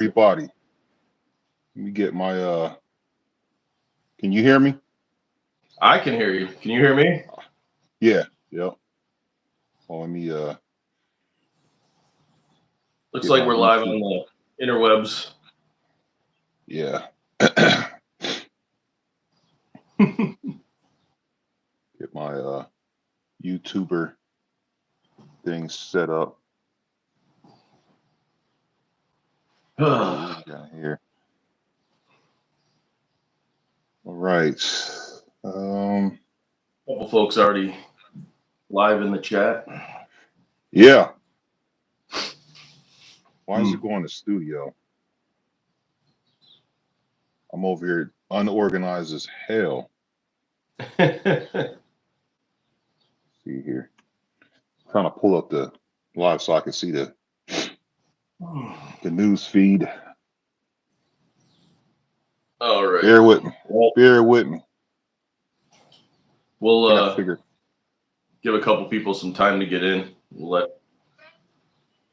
everybody. Let me get my can you hear me? I can hear you. Can you hear me? Yeah, yep. Let me Looks get like my we're live YouTube. on the interwebs. Yeah. Get my YouTuber thing set up. What we got here? All right. Couple folks already live in the chat. Yeah. Why is it going to studio? I'm over here unorganized as hell. See here. Trying to pull up the live so I can see the news feed. All right. Bear with me. Well, Bear with me. We'll Figure. give a couple people some time to get in. We'll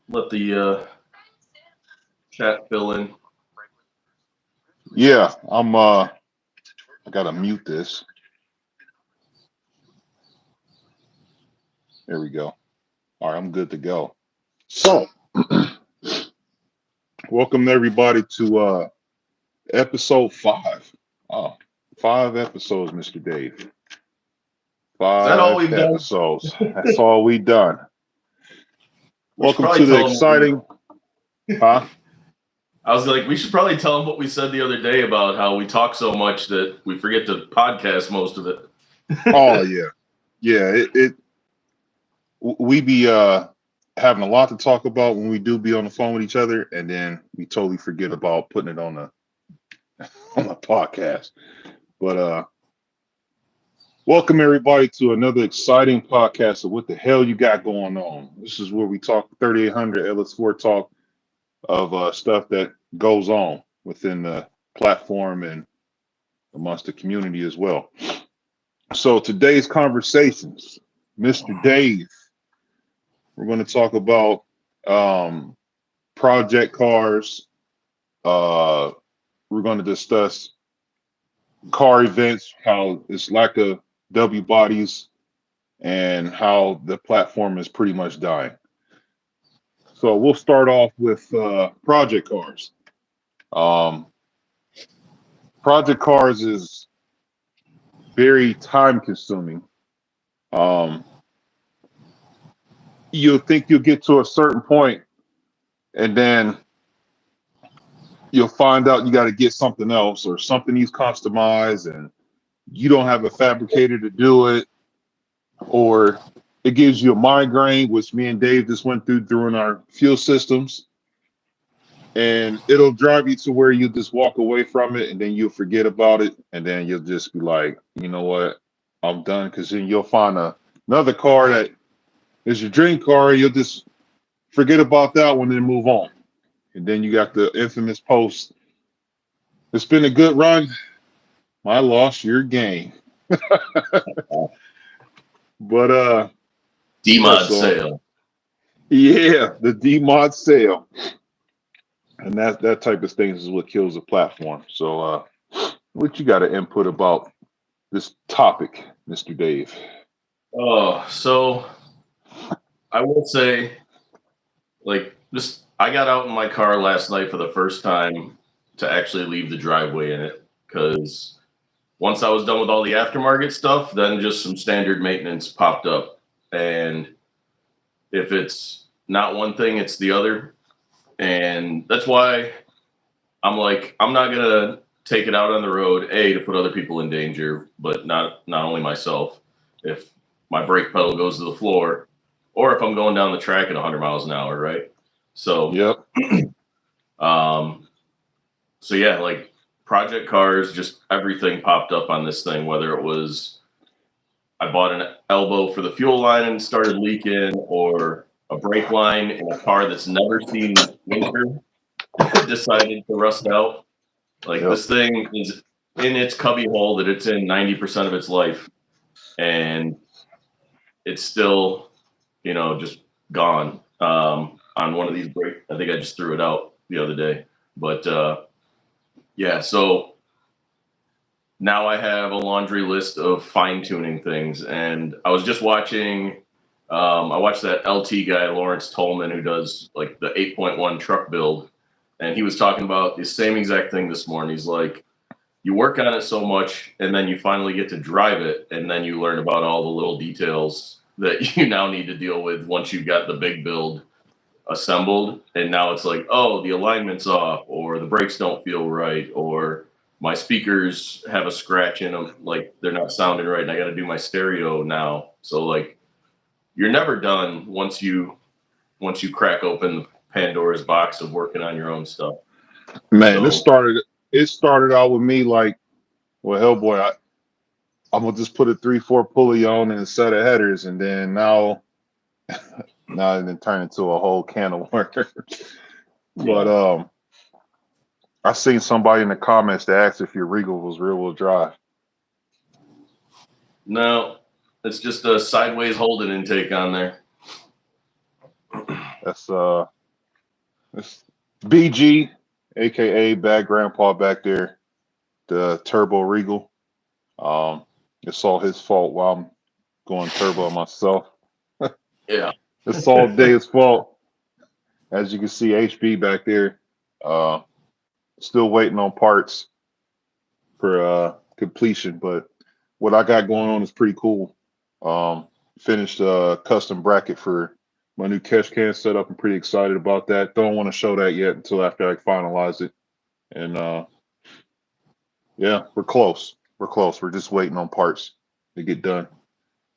let the chat fill in. Yeah, I gotta mute this. There we go. All right, I'm good to go. So welcome everybody to episode 5. Oh, 5 episodes, Mr. Dave. Is that all 5 we've done? episodes. That's all we done. Welcome to the exciting I was like, we should probably tell them what we said the other day about how we talk so much that we forget to podcast most of it. Oh yeah. Yeah, we be having a lot to talk about when we do be on the phone with each other, and then we totally forget about putting it on the podcast. But welcome everybody to another exciting podcast of what the hell you got going on. This is where we talk 3800 LS4 talk of stuff that goes on within the platform and amongst the community as well. So today's conversations, Mr. Dave, we're going to talk about project cars. We're going to discuss car events, how it's lack of W bodies, and how the platform is pretty much dying. So we'll start off with project cars. Project cars is very time consuming. You'll think you'll get to a certain point, and then you'll find out you got to get something else, or something needs customized, and you don't have a fabricator to do it, or it gives you a migraine, which me and Dave just went through during our fuel systems, and it'll drive you to where you just walk away from it, and then you'll forget about it, and then you'll just be like, you know what, I'm done. Because then you'll find another car that is your dream car, you'll just forget about that one and move on. And then you got the infamous post, it's been a good run, my loss, your gain. But DMod sale. Yeah, the DMod sale. And that type of things is what kills the platform. So what you got to input about this topic, Mr. Dave? Oh, so I will say, like, just I got out in my car last night for the first time to actually leave the driveway in it, because once I was done with all the aftermarket stuff, then just some standard maintenance popped up. And if it's not one thing, it's the other. And that's why I'm like, I'm not going to take it out on the road, A, to put other people in danger, but not only myself. If my brake pedal goes to the floor, or if I'm going down the track at 100 miles an hour, right? So, Yep. So yeah, like project cars, just everything popped up on this thing, whether it was I bought an elbow for the fuel line and started leaking, or a brake line in a car that's never seen winter decided to rust out. Like, Yep. this thing is in its cubby hole that it's in 90% of its life, and it's still, just gone on one of these brake. I think I just threw it out the other day. But yeah, so now I have a laundry list of fine tuning things, and I was just watching. I watched that LT guy Lawrence Tolman who does like the 8.1 truck build, and he was talking about the same exact thing this morning. He's like, you work on it so much, and then you finally get to drive it, and then you learn about all the little details that you now need to deal with once you've got the big build assembled. And now it's like, oh, the alignment's off, or the brakes don't feel right, or my speakers have a scratch in them, like they're not sounding right, and I got to do my stereo now. So like, you're never done once you crack open Pandora's box of working on your own stuff. Man, So it started out with me like, well, hell boy, I'm gonna just put a 3/4 pulley on and a set of headers, and then now it then turned into a whole can of worms. But yeah. I seen somebody in the comments that asked if your Regal was rear wheel drive. No, it's just a sideways Holden intake on there. That's it's BG, aka Bad Grandpa back there, the Turbo Regal. It's all his fault while I'm going turbo myself. Yeah. It's all Dave's fault. As you can see, HB back there, uh, still waiting on parts for completion. But what I got going on is pretty cool. Finished a custom bracket for my new catch can setup. I'm pretty excited about that. Don't want to show that yet until after I finalize it. And yeah, we're close. We're close. We're just waiting on parts to get done.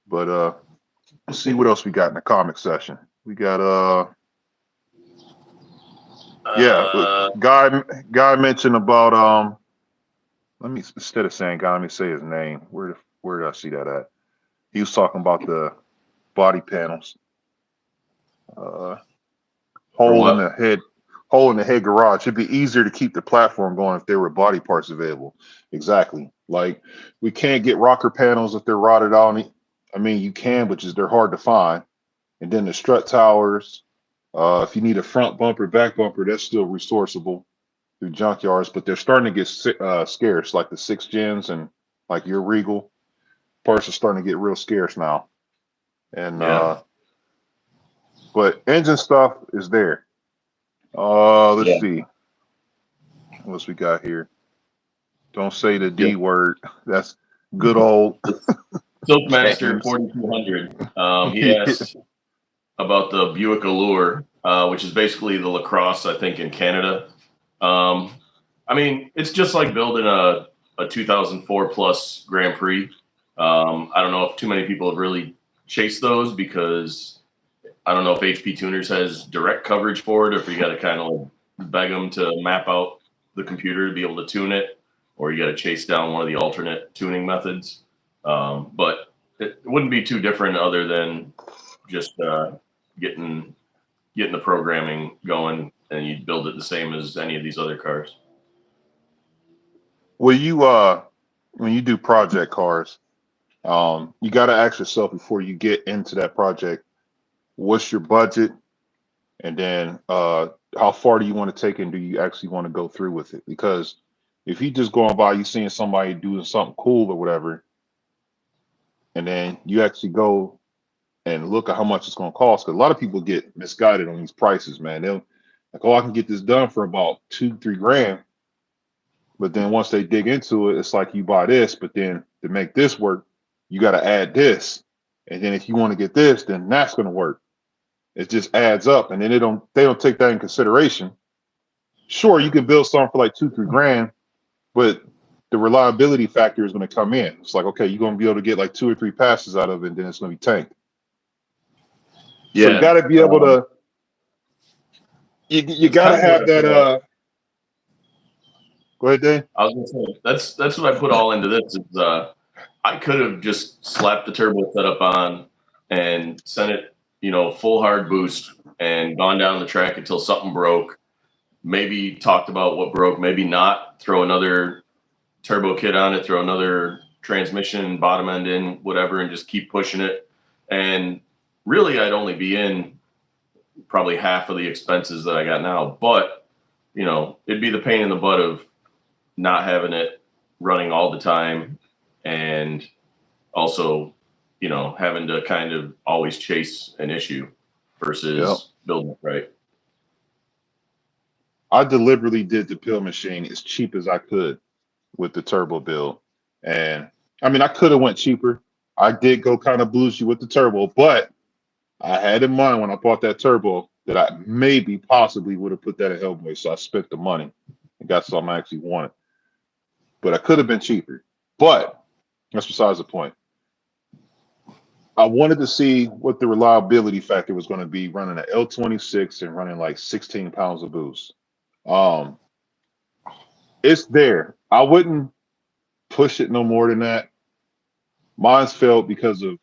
But let's see what else we got in the comic session. We got yeah, guy mentioned about let me, instead of saying guy, let me say his name. Where did I see that at? He was talking about the body panels. Uh For hole in the what? head hole in the head garage. It'd be easier to keep the platform going if there were body parts available. Exactly. Like we can't get rocker panels if they're rotted out. I mean, you can, but just they're hard to find. And then the strut towers. If you need a front bumper, back bumper, that's still resourceable through junkyards, but they're starting to get scarce, like the 6 gens and like your Regal parts are starting to get real scarce now. And Yeah. but engine stuff is there. Let's Yeah. see what else we got here. Don't say the Yeah. D word. That's good old Silkmaster James. 4200. He asked about the Buick Allure, which is basically the Lacrosse, I think, in Canada. Um, I mean, it's just like building a 2004 plus Grand Prix. I don't know if too many people have really chased those because I don't know if HP Tuners has direct coverage for it, or if you got to kind of like beg them to map out the computer to be able to tune it, or you got to chase down one of the alternate tuning methods. But it wouldn't be too different other than just getting getting the programming going, and you build it the same as any of these other cars. Well, you when you do project cars, you got to ask yourself before you get into that project, what's your budget, and then how far do you want to take it, and do you actually want to go through with it? Because if you just going by, you seeing somebody doing something cool or whatever, and then you actually go and look at how much it's going to cost, because a lot of people get misguided on these prices, man. They'll like, oh, I can get this done for about 2-3 grand, but then once they dig into it, it's like you buy this, but then to make this work, you got to add this, and then if you want to get this, then that's going to work. It just adds up, and then they don't take that in consideration. Sure, you can build something for like 2-3 grand, but the reliability factor is going to come in. It's like, okay, you're going to be able to get like 2 or 3 passes out of it, and then it's going to be tanked. So you got Yeah. to be able to. You That's got to kind of what have I that. put all. Go ahead, Dave. I was gonna say that's what I put all into this. Is I could have just slapped the turbo setup on and sent it, full hard boost and gone down the track until something broke. Maybe talked about what broke, maybe not. Throw another turbo kit on it, throw another transmission bottom end in, whatever, and just keep pushing it. And really, I'd only be in probably half of the expenses that I got now. But it'd be the pain in the butt of not having it running all the time, and also, having to kind of always chase an issue Yep. versus building it right. I deliberately did the pill machine as cheap as I could with the turbo build. And I mean, I could have went cheaper. I did go kind of bougie with the turbo, but I had in mind when I bought that turbo that I maybe possibly would have put that in Hellboy. So I spent the money and got something I actually wanted. But I could have been cheaper. But that's besides the point. I wanted to see what the reliability factor was going to be running an L26 and running like 16 pounds of boost. Um, it's there. I wouldn't push it no more than that. Mine's failed because of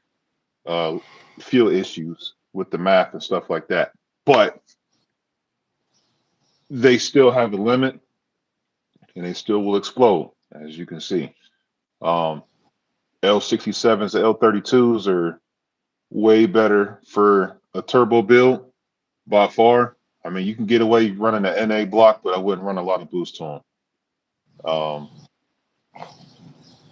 uh, fuel issues with the math and stuff like that. But they still have a limit, and they still will explode, as you can see. Um, L67s and L32s are way better for a turbo build by far. I mean, you can get away running the NA block, but I wouldn't run a lot of boost to them.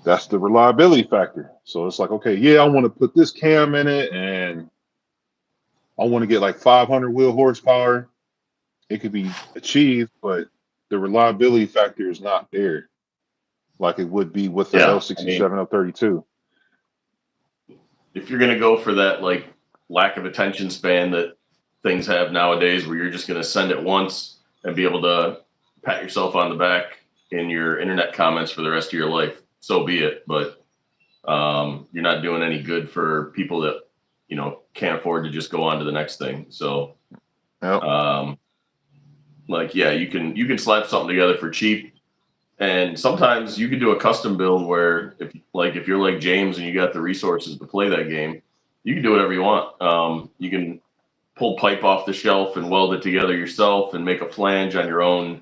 That's the reliability factor. So it's like, okay, yeah, I want to put this cam in it, and I want to get like 500 wheel horsepower. It could be achieved, but the reliability factor is not there like it would be with the Yeah, I mean, L67, L32. if you're going to go for that like lack of attention span that things have nowadays, where you're just going to send it once and be able to pat yourself on the back in your internet comments for the rest of your life, so be it. But you're not doing any good for people that can't afford to just go on to the next thing. So Yep. like, yeah, you can slap something together for cheap. And sometimes you can do a custom build where if you're like James and you got the resources to play that game, you can do whatever you want. You can pull pipe off the shelf and weld it together yourself and make a flange on your own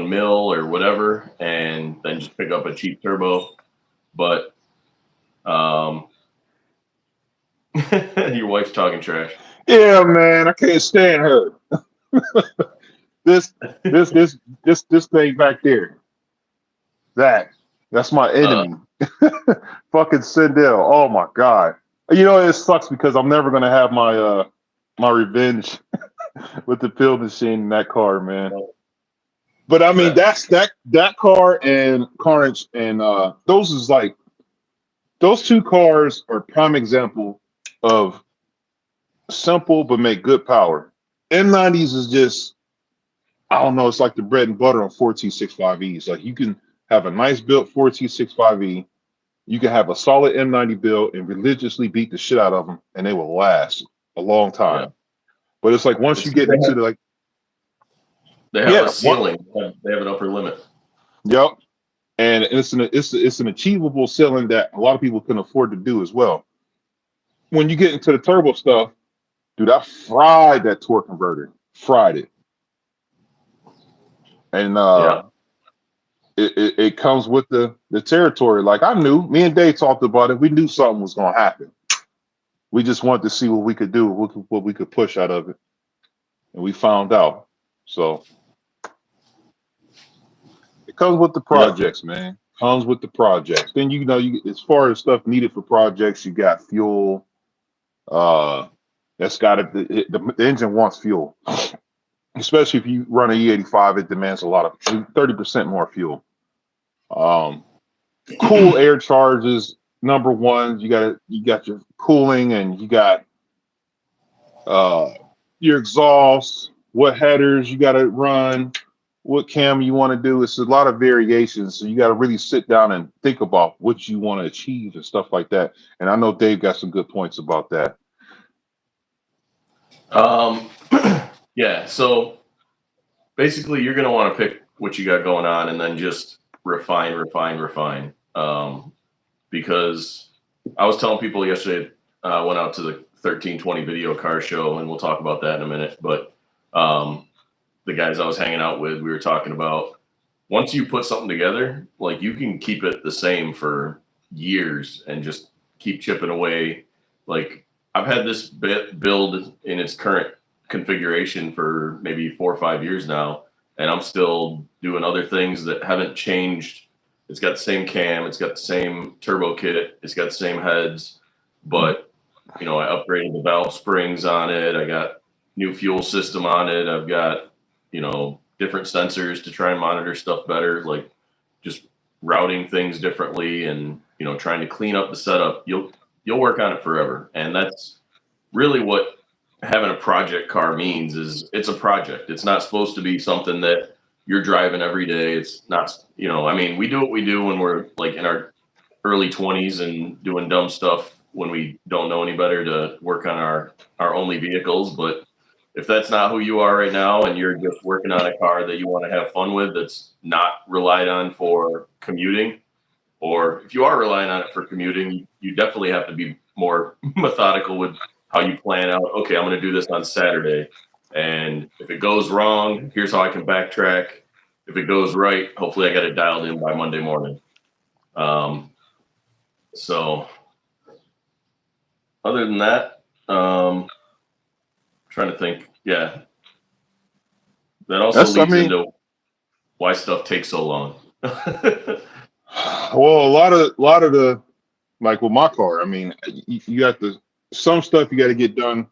mill or whatever, and then just pick up a cheap turbo. But um, your wife's talking trash. Yeah, man, I can't stand her. This, this thing back there. That's my Uh, enemy. Fucking Sindel. Oh my god. You know it sucks because I'm never gonna have my revenge with the pill machine in that car, man. But I mean that that car and Carnage and those is like those two cars are prime example of simple but make good power. M90s is just I don't know, it's like the bread and butter on 4T65Es. Like you can have a nice built 4T65E, you can have a solid M90 build and religiously beat the shit out of them, and they will last a long Yeah, time. But it's like once you it's get into the like, they have a yeah, what, ceiling. They have an upper limit. yep, and it's an achievable ceiling that a lot of people can afford to do as well. When you get into the turbo stuff, dude, I fried that torque converter, fried it, and Yeah. it comes with the territory. Like I knew, me and Dave talked about it. We knew something was going to happen. We just wanted to see what we could do, what we could push out of it, and we found out. So it comes with the Yep. projects, man. Comes with the projects. Then you as far as stuff needed for projects, you got fuel. Uh, that's got to the engine wants fuel, especially if you run an E85. It demands a lot of 30% more fuel. Um, cool air charges. Number one, you got your cooling and you got uh, your exhaust, what headers you got to run, what cam you want to do. It's a lot of variations. So you got to really sit down and think about what you want to achieve and stuff like that. And I know Dave got some good points about that. Um, yeah. So basically, you're going to want to pick what you got going on and then just refine, refine, refine. Because I was telling people yesterday, I went out to the 1320 video car show, and we'll talk about that in a minute. But the guys I was hanging out with, we were talking about once you put something together, like you can keep it the same for years and just keep chipping away. Like I've had this build in its current configuration for maybe 4 or 5 years now, and I'm still doing other things that haven't changed. It's got the same cam, it's got the same turbo kit, it's got the same heads, but I upgraded the valve springs on it. I got new fuel system on it. I've got different sensors to try and monitor stuff better, like just routing things differently, and trying to clean up the setup. You'll work on it forever, and that's really what having a project car means. Is it's a project. It's not supposed to be something that you're driving every day. It's not, I mean, we do what we do when we're like in our early 20s and doing dumb stuff when we don't know any better to work on our only vehicles. But if that's not who you are right now and you're just working on a car that you want to have fun with, that's not relied on for commuting, or if you are relying on it for commuting, you definitely have to be more methodical with how you plan out. Okay, I'm going to do this on Saturday, and if it goes wrong, here's how I can backtrack. If it goes right, hopefully I got it dialed in by Monday morning. So other than that, trying to think. Yeah, that also leads into why stuff takes so long. Well, a lot of the, like with my car, I mean, you have to, some stuff you got to get done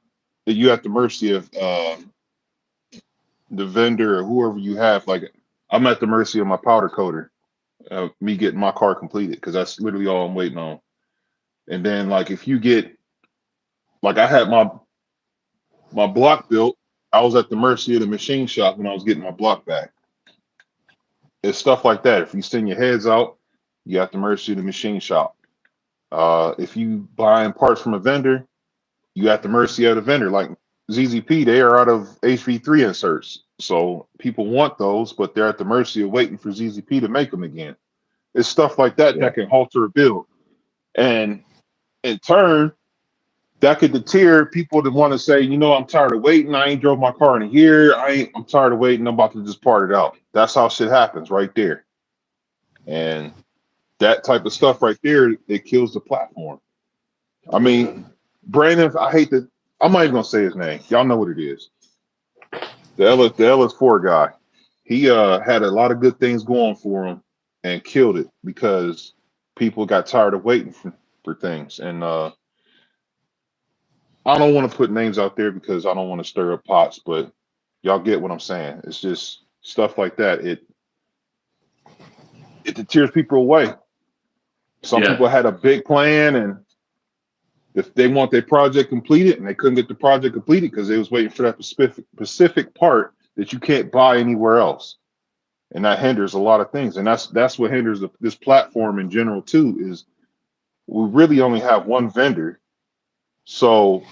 that you at the mercy of the vendor or whoever you have. Like I'm at the mercy of my powder coater, me getting my car completed, because that's literally all I'm waiting on. And then like if you get, like I had my block built, I was at the mercy of the machine shop when I was getting my block back. It's stuff like that. If you send your heads out, you at the mercy of the machine shop. If you buying parts from a vendor, you at the mercy of the vendor. Like ZZP, they are out of HV3 inserts, so people want those, but they're at the mercy of waiting for ZZP to make them again. It's stuff like that that can alter a build, and in turn, that could deter people that want to say, I'm tired of waiting. I ain't drove my car in a year. I'm tired of waiting. I'm about to just part it out. That's how shit happens right there. And that type of stuff right there, it kills the platform. I mean, Brandon, I'm not even gonna say his name. Y'all know what it is. The LS4 guy. He had a lot of good things going for him and killed it because people got tired of waiting for things. And I don't want to put names out there because I don't want to stir up pots, but y'all get what I'm saying. It's just stuff like that. It deters people away. Some people had a big plan, and if they want their project completed and they couldn't get the project completed because they was waiting for that specific part that you can't buy anywhere else, and that hinders a lot of things. And that's what hinders this platform in general too. Is we really only have one vendor, so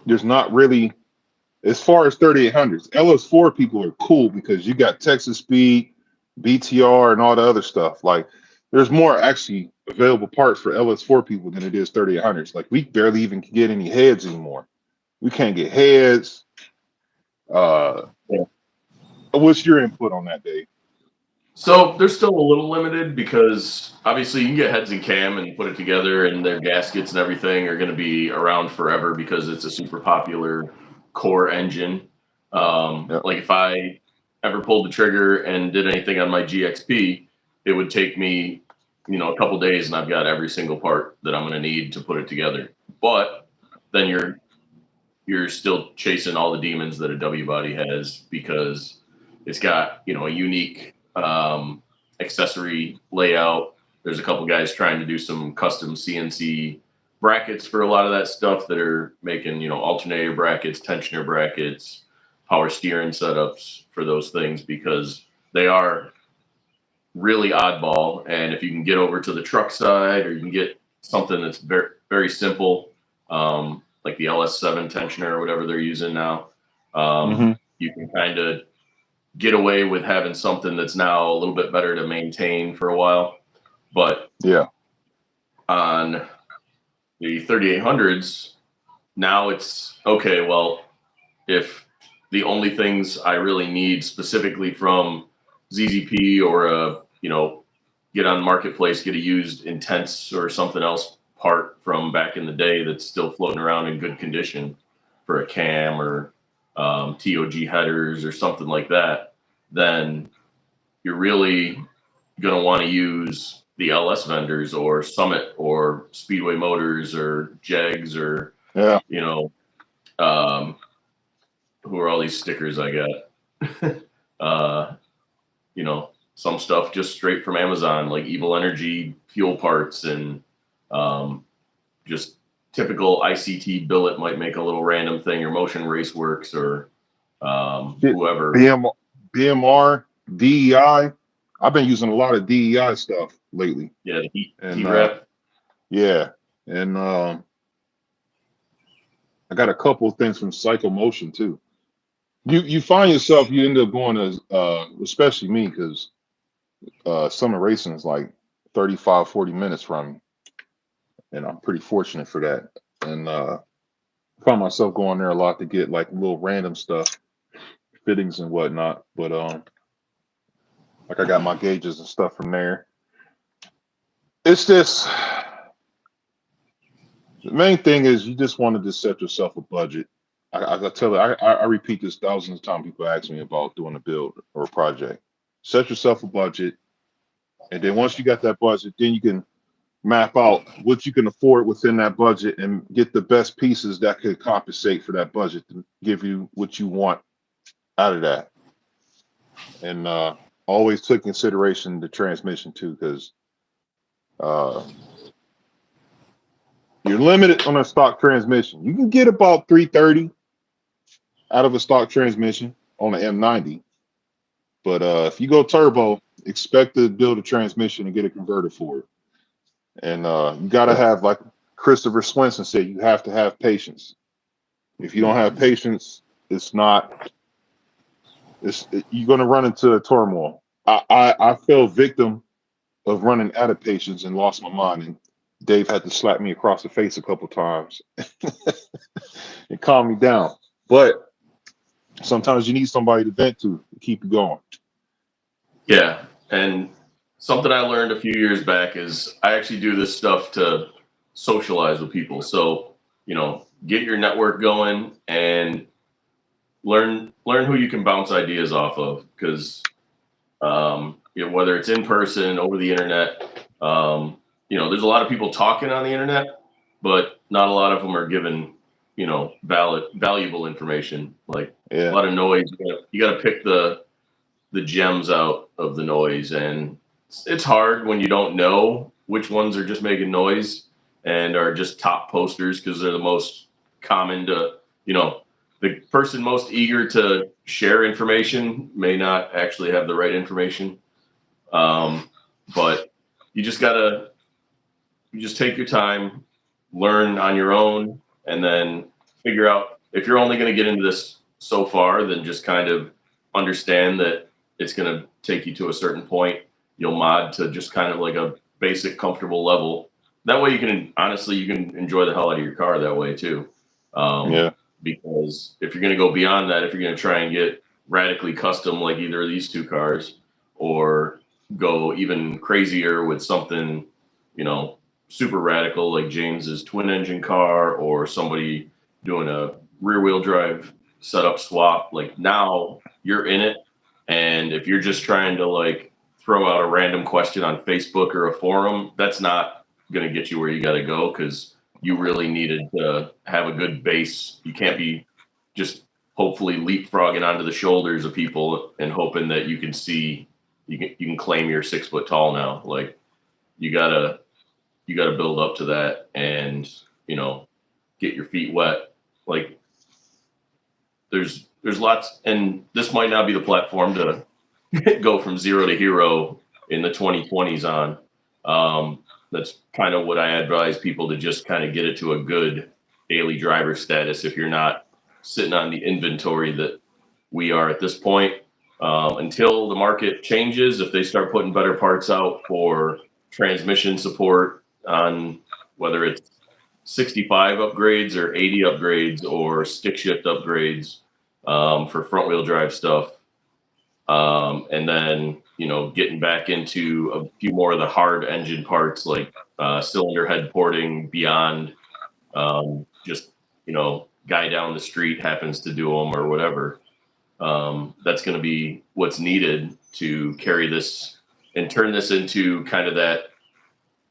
there's not really, as far as 3800s, LS4 people are cool because you got Texas Speed, BTR, and all the other stuff. Like there's more actually available parts for LS4 people than it is 3800s. Like we barely even can get any heads anymore. We can't get heads. What's your input on that, Dave? So they're still a little limited because obviously you can get heads and cam and put it together, and their gaskets and everything are going to be around forever because it's a super popular core engine. Like if I ever pulled the trigger and did anything on my GXP, it would take me, a couple days, and I've got every single part that I'm going to need to put it together. But then you're still chasing all the demons that a W body has because it's got a unique accessory layout. There's a couple guys trying to do some custom CNC brackets for a lot of that stuff that are making alternator brackets, tensioner brackets, power steering setups for those things because they are really oddball. And if you can get over to the truck side, or you can get something that's very very simple, like the LS7 tensioner or whatever they're using now, you can kind of get away with having something that's now a little bit better to maintain for a while. But on the 3800s, now it's okay. Well, if the only things I really need specifically from ZZP or get on the marketplace, get a used Intense or something else part from back in the day that's still floating around in good condition for a cam or TOG headers or something like that. then you're really going to want to use the LS vendors or Summit or Speedway Motors or Jegs or, Yeah. Who are all these stickers I got? Some stuff just straight from Amazon, like Evil Energy fuel parts and just typical ICT billet might make a little random thing, or Motion Race Works or whoever. BMR, DEI. I've been using a lot of DEI stuff lately. Yeah, the heat And wrap. yeah. And I got a couple of things from Psycho Motion too. You find yourself, you end up going as especially me, because summer racing is like 35, 40 minutes from me. And I'm pretty fortunate for that. And find myself going there a lot to get like little random stuff, fittings and whatnot. But like I got my gauges and stuff from there. It's just, the main thing is you just wanted to set yourself a budget. I tell you, I repeat this thousands of times. People ask me about doing a build or a project. Set yourself a budget, and then once you got that budget, then you can map out what you can afford within that budget and get the best pieces that could compensate for that budget to give you what you want out of that. And always took consideration the transmission too, because you're limited on a stock transmission. You can get about 330 out of a stock transmission on an M90, but if you go turbo, expect to build a transmission and get a converter for it. And you got to have, like Christopher Swenson said, you have to have patience. If you don't have patience, you're going to run into a turmoil. I fell victim of running out of patience and lost my mind. And Dave had to slap me across the face a couple times and calm me down. But sometimes you need somebody to vent to keep you going. Yeah. And something I learned a few years back is I actually do this stuff to socialize with people. So, get your network going and learn who you can bounce ideas off of. Because, whether it's in person, over the internet, there's a lot of people talking on the internet, but not a lot of them are given, valuable information. Like a lot of noise. You got to pick the gems out of the noise, and it's hard when you don't know which ones are just making noise and are just top posters, because they're the most common to, the person most eager to share information may not actually have the right information. But you just take your time, learn on your own, and then figure out, if you're only going to get into this so far, then just kind of understand that it's going to take you to a certain point. You'll mod to just kind of like a basic, comfortable level. That way you can enjoy the hell out of your car that way too. Because if you're going to go beyond that, if you're going to try and get radically custom like either of these two cars, or go even crazier with something, super radical like James's twin engine car, or somebody doing a rear wheel drive setup swap, like now you're in it. And if you're just trying to like throw out a random question on Facebook or a forum, that's not going to get you where you got to go, because you really needed to have a good base. You can't be just hopefully leapfrogging onto the shoulders of people and hoping that you can see, you can claim you're 6 foot tall now. Like you gotta build up to that, and get your feet wet. Like there's lots, and this might not be the platform to go from zero to hero in the 2020s on. That's kind of what I advise people, to just kind of get it to a good daily driver status if you're not sitting on the inventory that we are at this point. Until the market changes, if they start putting better parts out for transmission support on whether it's 65 upgrades or 80 upgrades or stick shift upgrades for front wheel drive stuff. And then, getting back into a few more of the hard engine parts, like cylinder head porting beyond just, guy down the street happens to do them or whatever. That's going to be what's needed to carry this and turn this into kind of that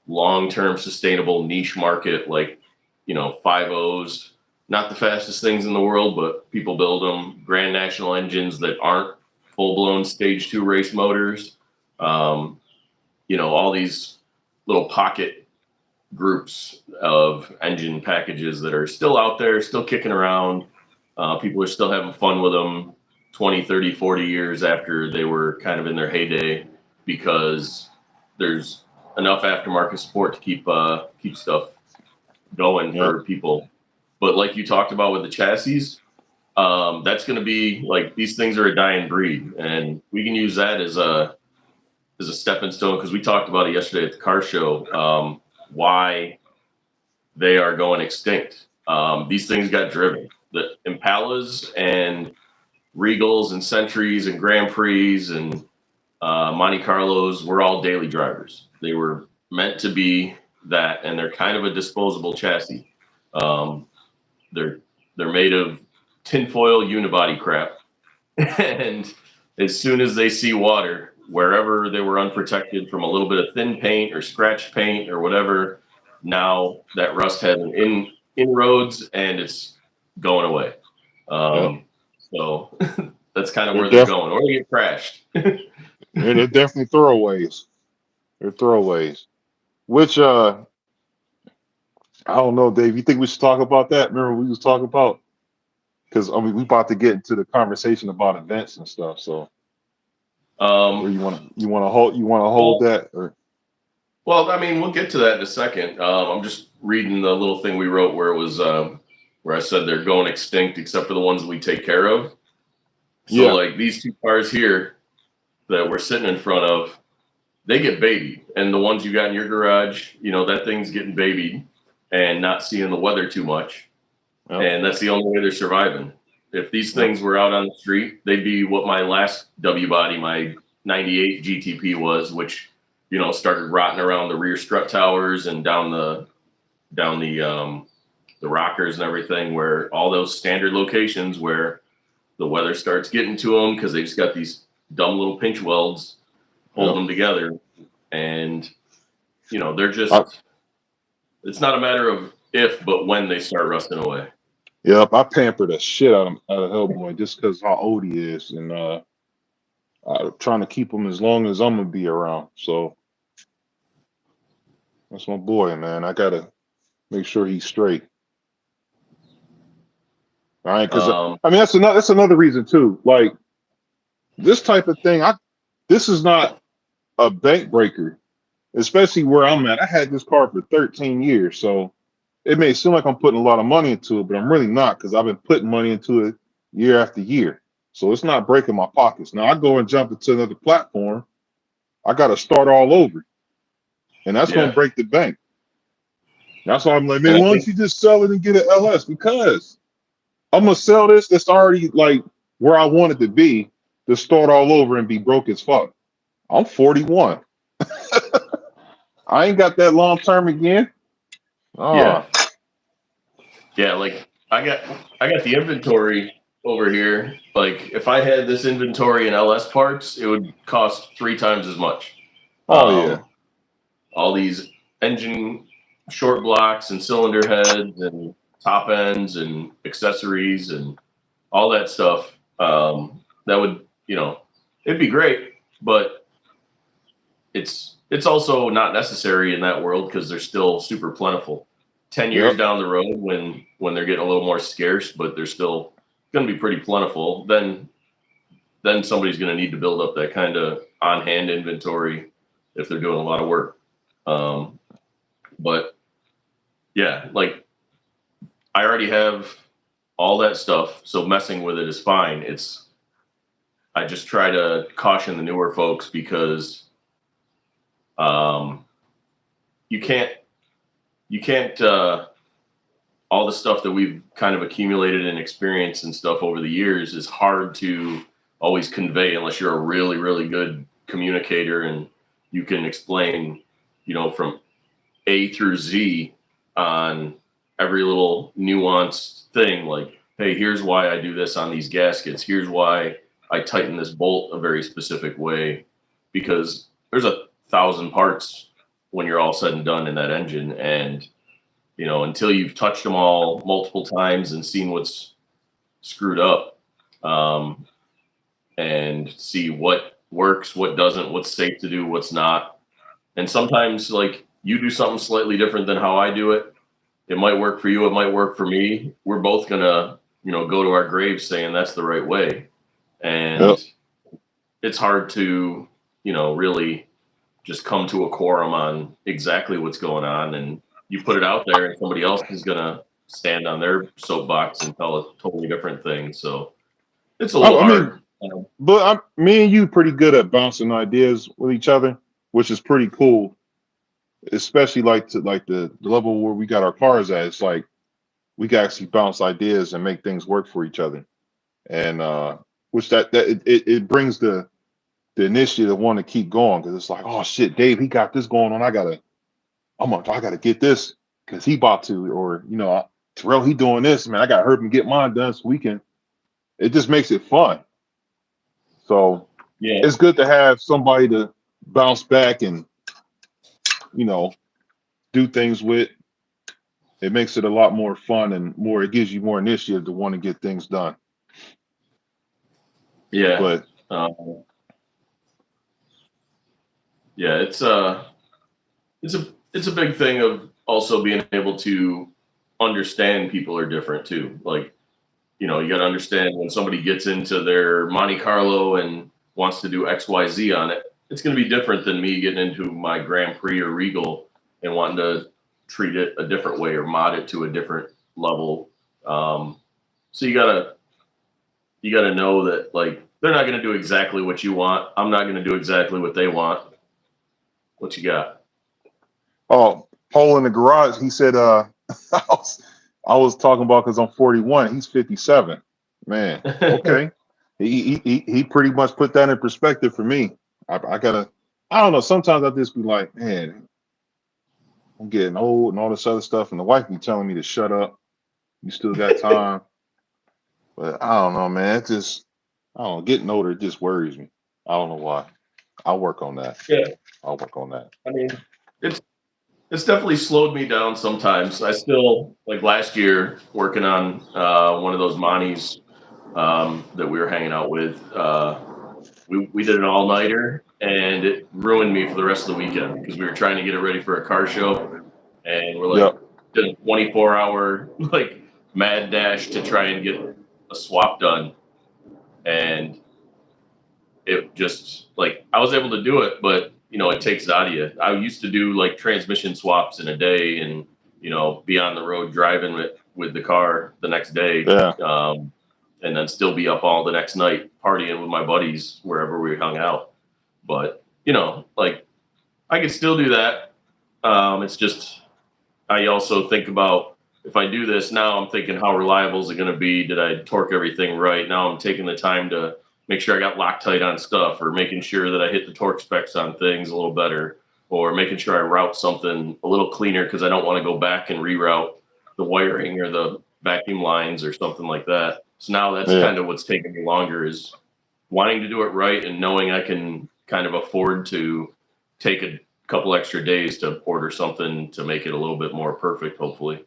long-term sustainable niche market, like, 5.0s, not the fastest things in the world, but people build them, Grand National engines that aren't full-blown stage 2 race motors. All these little pocket groups of engine packages that are still out there, still kicking around. People are still having fun with them 20, 30, 40 years after they were kind of in their heyday, because there's enough aftermarket support to keep stuff going for people. But like you talked about with the chassis, that's going to be like, these things are a dying breed, and we can use that as a stepping stone, because we talked about it yesterday at the car show, why they are going extinct. These things got driven. The Impalas and Regals and Centuries and Grand Prix and Monte Carlos were all daily drivers. They were meant to be that, and they're kind of a disposable chassis. They're made of tinfoil unibody crap, and as soon as they see water, wherever they were unprotected from a little bit of thin paint or scratched paint or whatever, now that rust has an inroads and it's going away. So that's kind of where they're going, or they get crashed. They're definitely throwaways. They're throwaways. Which I don't know, Dave. You think we should talk about that? Remember we was talking about, because we about to get into the conversation about events and stuff. So, or you want to hold that, or? Well, I mean, we'll get to that in a second. I'm just reading the little thing we wrote where it was where I said they're going extinct except for the ones that we take care of. So like these two cars here that we're sitting in front of, they get babied, and the ones you got in your garage, that thing's getting babied and not seeing the weather too much. And that's the only way they're surviving. If these things were out on the street, they'd be what my last W body, my 98 GTP was, which, started rotting around the rear strut towers and down the rockers and everything, where all those standard locations where the weather starts getting to them, because they just got these dumb little pinch welds holding them together. And, they're just, it's not a matter of if, but when they start rusting away. Yep, I pamper the shit out of Hellboy just because how old he is, and I'm trying to keep him as long as I'm gonna be around. So that's my boy, man. I gotta make sure he's straight. All right, because I mean that's another reason too. Like this type of thing, this is not a bank breaker, especially where I'm at. I had this car for 13 years, so it may seem like I'm putting a lot of money into it, but I'm really not, because I've been putting money into it year after year. So it's not breaking my pockets. Now I go and jump into another platform, I got to start all over, and that's going to break the bank. That's why I'm like, man, why don't you just sell it and get an LS? Because I'm gonna sell this that's already like where I want it to be, to start all over and be broke as fuck. I'm 41. I ain't got that long term again. Yeah, like I got the inventory over here. Like if I had this inventory in LS parts, it would cost 3 times as much. All these engine short blocks and cylinder heads and top ends and accessories and all that stuff. That would, it'd be great, but it's also not necessary in that world, because they're still super plentiful. 10 years down the road, when they're getting a little more scarce, but they're still going to be pretty plentiful, then somebody's going to need to build up that kind of on-hand inventory if they're doing a lot of work. But yeah, like I already have all that stuff, so messing with it is fine. I just try to caution the newer folks, because you can't all the stuff that we've kind of accumulated and experienced and stuff over the years is hard to always convey unless you're a really, really good communicator and you can explain, from A through Z on every little nuanced thing. Like, hey, here's why I do this on these gaskets. Here's why I tighten this bolt a very specific way, because there's 1,000 parts when you're all said and done in that engine. And, until you've touched them all multiple times and seen what's screwed up, um, and see what works, what doesn't, what's safe to do, what's not. And sometimes, like, you do something slightly different than how I do it. It might work for you, it might work for me. We're both gonna, go to our graves saying that's the right way. Yep. And it's hard to, really just come to a quorum on exactly what's going on. And you put it out there, and somebody else is gonna stand on their soapbox and tell a totally different thing. So it's a little I mean, hard. but me and you pretty good at bouncing ideas with each other, which is pretty cool. Especially like to like the level where we got our cars at. It's like we can actually bounce ideas and make things work for each other. And which it brings the initiative to want to keep going, because it's like, oh shit, Dave, he got this going on. I gotta get this because he bought to, or Terrell, he doing this, man. I gotta hurry him get mine done so we can. It just makes it fun. So Yeah. it's good to have somebody to bounce back and you know do things with. It makes it a lot more fun and more. It gives you more initiative to want to get things done. Yeah. But Um, yeah, it's a big thing of also being able to understand people are different too. Like, you got to understand when somebody gets into their Monte Carlo and wants to do XYZ on it, it's going to be different than me getting into my Grand Prix or Regal and wanting to treat it a different way or mod it to a different level. So you gotta know that, like, they're not going to do exactly what you want. I'm not going to do exactly what they want. What you got? oh, Paul in the garage, he said, I was talking about because I'm 41, he's 57. Man, okay. He pretty much put that in perspective for me. I gotta, I don't know. Sometimes I just be like, man, I'm getting old and all this other stuff, and the wife be telling me to shut up. You still got time, but I don't know, man. It just, I don't know. Getting older, it just worries me. I don't know why. I'll work on that. Yeah, I'll work on that. I mean, it's definitely slowed me down sometimes. I still, like, last year, working on one of those Monties that we were hanging out with. We did an all nighter, and it ruined me for the rest of the weekend because we were trying to get it ready for a car show, and we're like, Yep. did a 24-hour like mad dash to try and get a swap done. And it just, like, I was able to do it, but it takes it out of you. I used to do like transmission swaps in a day, and be on the road driving with the car the next day, Yeah. and then still be up all the next night partying with my buddies wherever we hung out. But like, I could still do that. It's just, I also think about, if I do this now, I'm thinking, how reliable is it going to be? Did I torque everything right? Now I'm taking the time to make sure I got Loctite on stuff, or making sure that I hit the torque specs on things a little better, or making sure I route something a little cleaner because I don't want to go back and reroute the wiring or the vacuum lines or something like that. So now that's Yeah. kind of what's taking me longer, is wanting to do it right and knowing I can kind of afford to take a couple extra days to order something to make it a little bit more perfect, hopefully.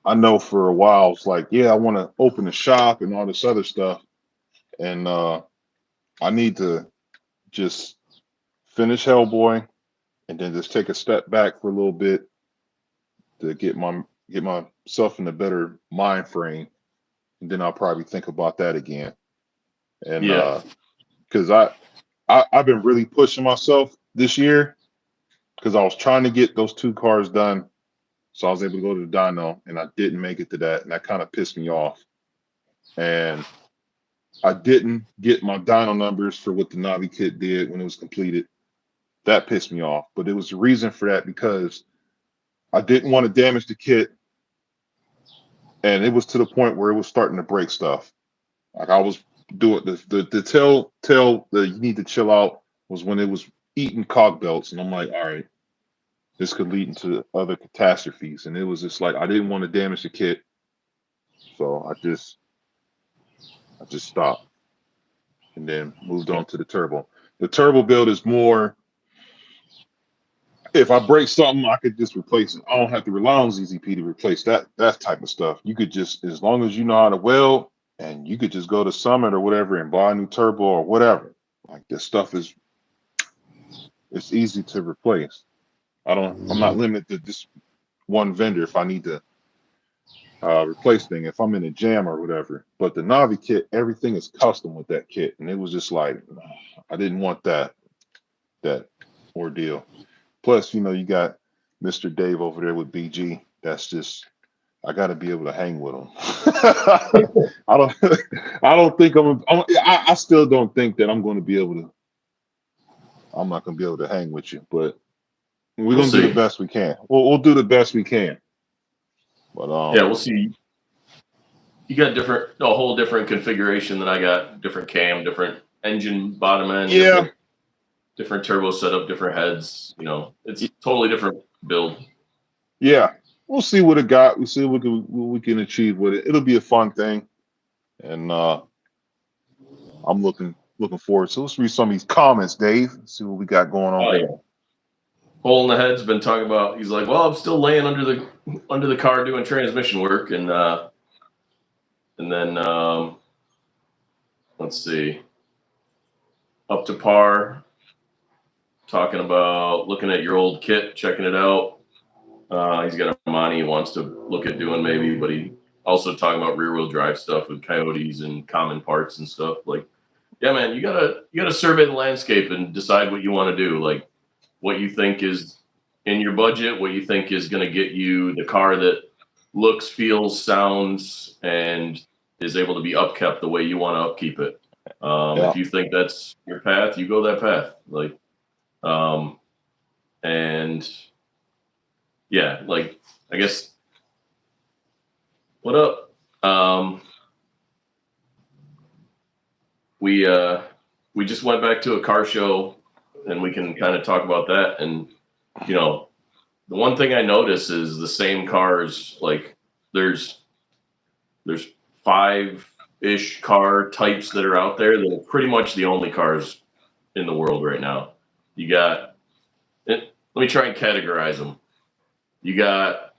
I know for a while it's like, yeah, I want to open a shop and all this other stuff, and I need to just finish Hellboy and then just take a step back for a little bit to get myself in a better mind frame, and then I'll probably think about that again. And Yeah. because I've been really pushing myself this year because I was trying to get those two cars done, so I was able to go to the dyno, and I didn't make it to that, and that kind of pissed me off. And I didn't get my dyno numbers for what the Navi kit did when it was completed. That pissed me off. But it was the reason for that because I didn't want to damage the kit, and it was to the point where it was starting to break stuff. Like I was doing the tell that you need to chill out was when it was eating cog belts, and I'm like, all right, this could lead into other catastrophes. And it was just like I didn't want to damage the kit, so I just I just stopped and then moved on to the turbo. The turbo build is more, if I break something, I could just replace it. I don't have to rely on ZZP to replace that type of stuff. You could just, as long as you know how to weld, and you could just go to Summit or whatever and buy a new turbo or whatever. Like this stuff is, it's easy to replace. I'm not limited to just one vendor if I need to replace thing if I'm in a jam or whatever. But the Navi kit, everything is custom with that kit, and it was just like I didn't want that ordeal. Plus, you got Mr. Dave over there with BG. That's just, I got to be able to hang with him. I don't I don't think I still don't think that I'm going to be able to. I'm not going to be able to hang with you, but we're going to do the best we can. We'll do the best we can. But yeah, we'll see. You got a whole different configuration than I got. Different cam, different engine bottom end. Yeah. Different turbo setup, different heads. It's a totally different build. Yeah, we'll see what it got. We'll see what we can achieve with it. It'll be a fun thing, and I'm looking forward. So let's read some of these comments, Dave. See what we got going on. Oh yeah. Hole in the Head's been talking about. He's like, well, I'm still laying under the car doing transmission work, and then let's see, Up to Par, talking about looking at your old kit, checking it out. He's got a Monty he wants to look at doing maybe, but he also talking about rear wheel drive stuff with Coyotes and common parts and stuff. Like, yeah, man, you gotta survey the landscape and decide what you want to do. Like, what you think is in your budget, what you think is going to get you the car that looks, feels, sounds, and is able to be upkept the way you want to upkeep it. If you think that's your path, you go that path. Like, and yeah, like, I guess, what up? We just went back to a car show, and we can kind of talk about that. And the one thing I notice is the same cars. Like, there's 5-ish car types that are out there that are pretty much the only cars in the world right now. You got, let me try and categorize them. You got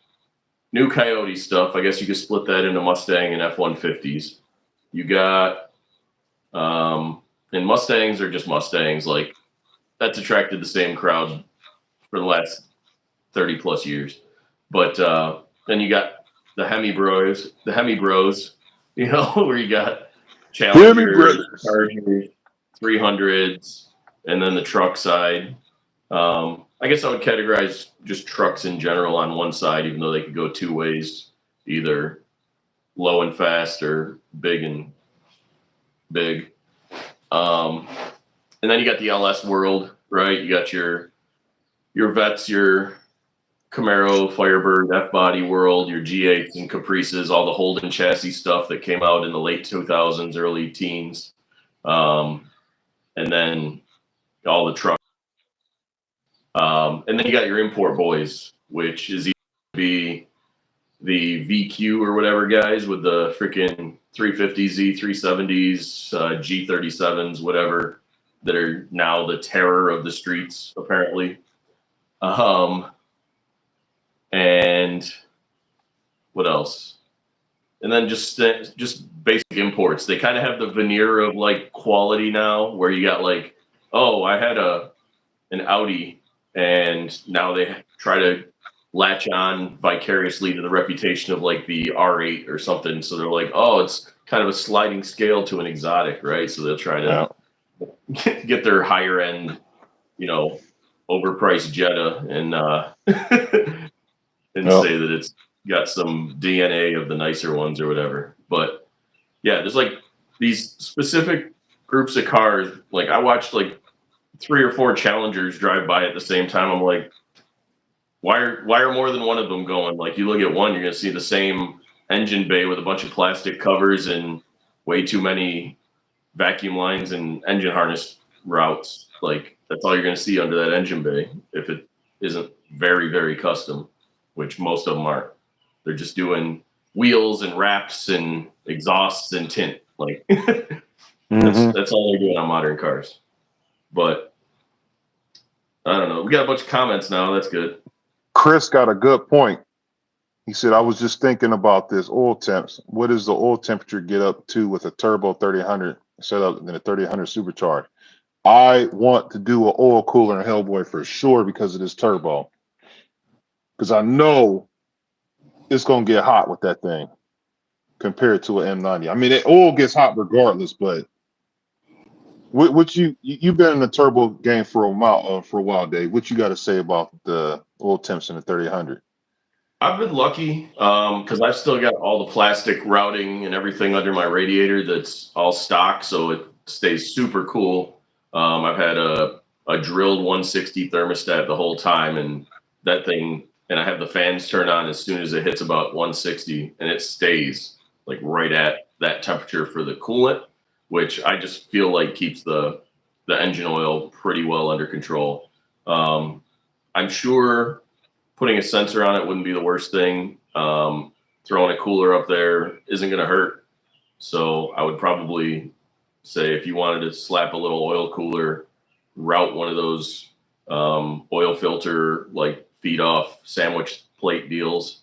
new Coyote stuff. I guess you could split that into Mustang and F-150s. You got, and Mustangs are just Mustangs. Like, that's attracted the same crowd for the last 30 plus years. But then you got the Hemi Bros, where you got Challengers, Chargers, 300s, and then the truck side. I guess I would categorize just trucks in general on one side, even though they could go two ways, either low and fast or big and big. And then you got the LS world, right? You got your Vets, your Camaro, Firebird, F-body world, your G8s and Caprices, all the Holden chassis stuff that came out in the late 2000s, early teens. And then all the trucks. And then you got your import boys, which is either be the VQ or whatever guys with the freaking 350Z, 370s, G37s, whatever, that are now the terror of the streets, apparently. And what else? And then just basic imports. They kind of have the veneer of like quality now, where you got like, oh, I had an Audi, and now they try to latch on vicariously to the reputation of like the R8 or something. So they're like, oh, it's kind of a sliding scale to an exotic, right? So they'll try to get their higher end, overpriced Jetta and say that it's got some DNA of the nicer ones or whatever. But yeah, there's like these specific groups of cars. Like, I watched like 3 or 4 Challengers drive by at the same time. I'm like, why are more than one of them going? Like, you look at one, you're gonna see the same engine bay with a bunch of plastic covers and way too many vacuum lines and engine harness routes. Like, that's all you're gonna see under that engine bay if it isn't very, very custom, which most of them are. They're just doing wheels and wraps and exhausts and tint. Like Mm-hmm. that's all they're doing on modern cars. But I don't know. We got a bunch of comments now. That's good. Chris got a good point. He said, I was just thinking about this oil temps. What does the oil temperature get up to with a turbo 3000 setup than a 3000 supercharged? I want to do an oil cooler in Hellboy for sure because of this turbo. Because I know it's going to get hot with that thing compared to an M90. I mean, the oil gets hot regardless, but what you've been in the turbo game for a while, Dave. What you got to say about the oil temps in the 3000? I've been lucky because I've still got all the plastic routing and everything under my radiator that's all stock, so it stays super cool. I've had a drilled 160 thermostat the whole time, and that thing, and I have the fans turn on as soon as it hits about 160, and it stays like right at that temperature for the coolant, which I just feel like keeps the engine oil pretty well under control. I'm sure putting a sensor on it wouldn't be the worst thing. Throwing a cooler up there isn't going to hurt. So I would probably say if you wanted to slap a little oil cooler, route one of those oil filter like feed off sandwich plate deals.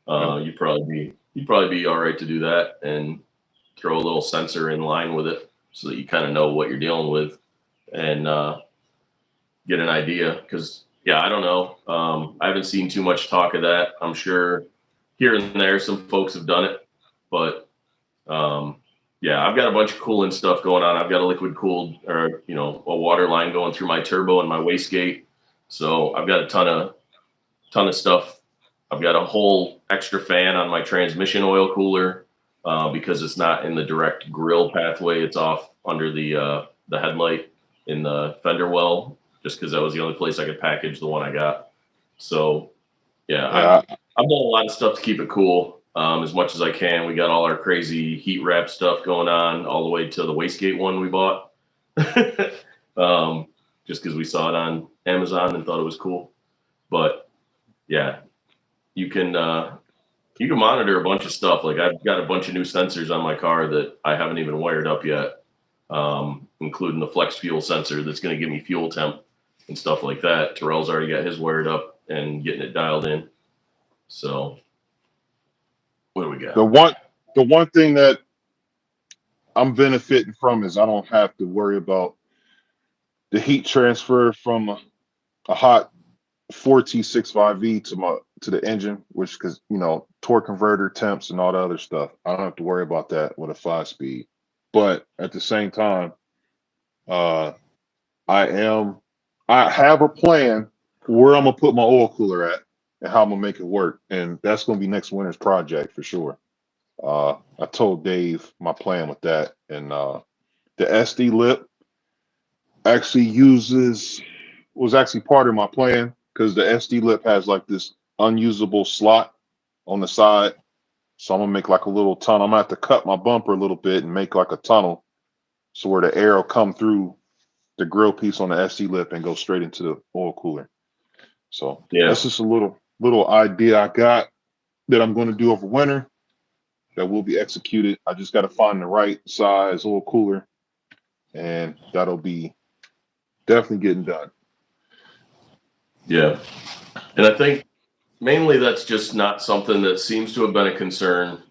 You'd probably be all right to do that and throw a little sensor in line with it so that you kind of know what you're dealing with and get an idea. Because yeah, I don't know. I haven't seen too much talk of that. I'm sure here and there some folks have done it, but yeah, I've got a bunch of cooling stuff going on. I've got a liquid cooled or a water line going through my turbo and my wastegate. So I've got a ton of stuff. I've got a whole extra fan on my transmission oil cooler because it's not in the direct grill pathway. It's off under the headlight in the fender well, just because that was the only place I could package the one I got. So yeah, I've done a lot of stuff to keep it cool as much as I can. We got all our crazy heat wrap stuff going on all the way to the wastegate one we bought, just because we saw it on Amazon and thought it was cool. But yeah, you can monitor a bunch of stuff. Like I've got a bunch of new sensors on my car that I haven't even wired up yet, including the flex fuel sensor that's going to give me fuel temp and stuff like that. Terrell's already got his wired up and getting it dialed in. So what do we got? The one thing that I'm benefiting from is I don't have to worry about the heat transfer from a hot 4T65V to the engine, which because torque converter temps and all the other stuff. I don't have to worry about that with a 5-speed. But at the same time, I have a plan where I'm gonna put my oil cooler at and how I'm gonna make it work, and that's gonna be next winter's project for sure. I told Dave my plan with that, and the SD lip actually was actually part of my plan because the SD lip has like this unusable slot on the side. So I'm gonna make like a little tunnel. I'm gonna have to cut my bumper a little bit and make like a tunnel so where the air will come through the grill piece on the SD lip and go straight into the oil cooler. So Yeah, that's just a little idea I got that I'm going to do over winter that will be executed. I just got to find the right size oil cooler, and that'll be definitely getting done. yeah, and I think mainly that's just not something that seems to have been a concern.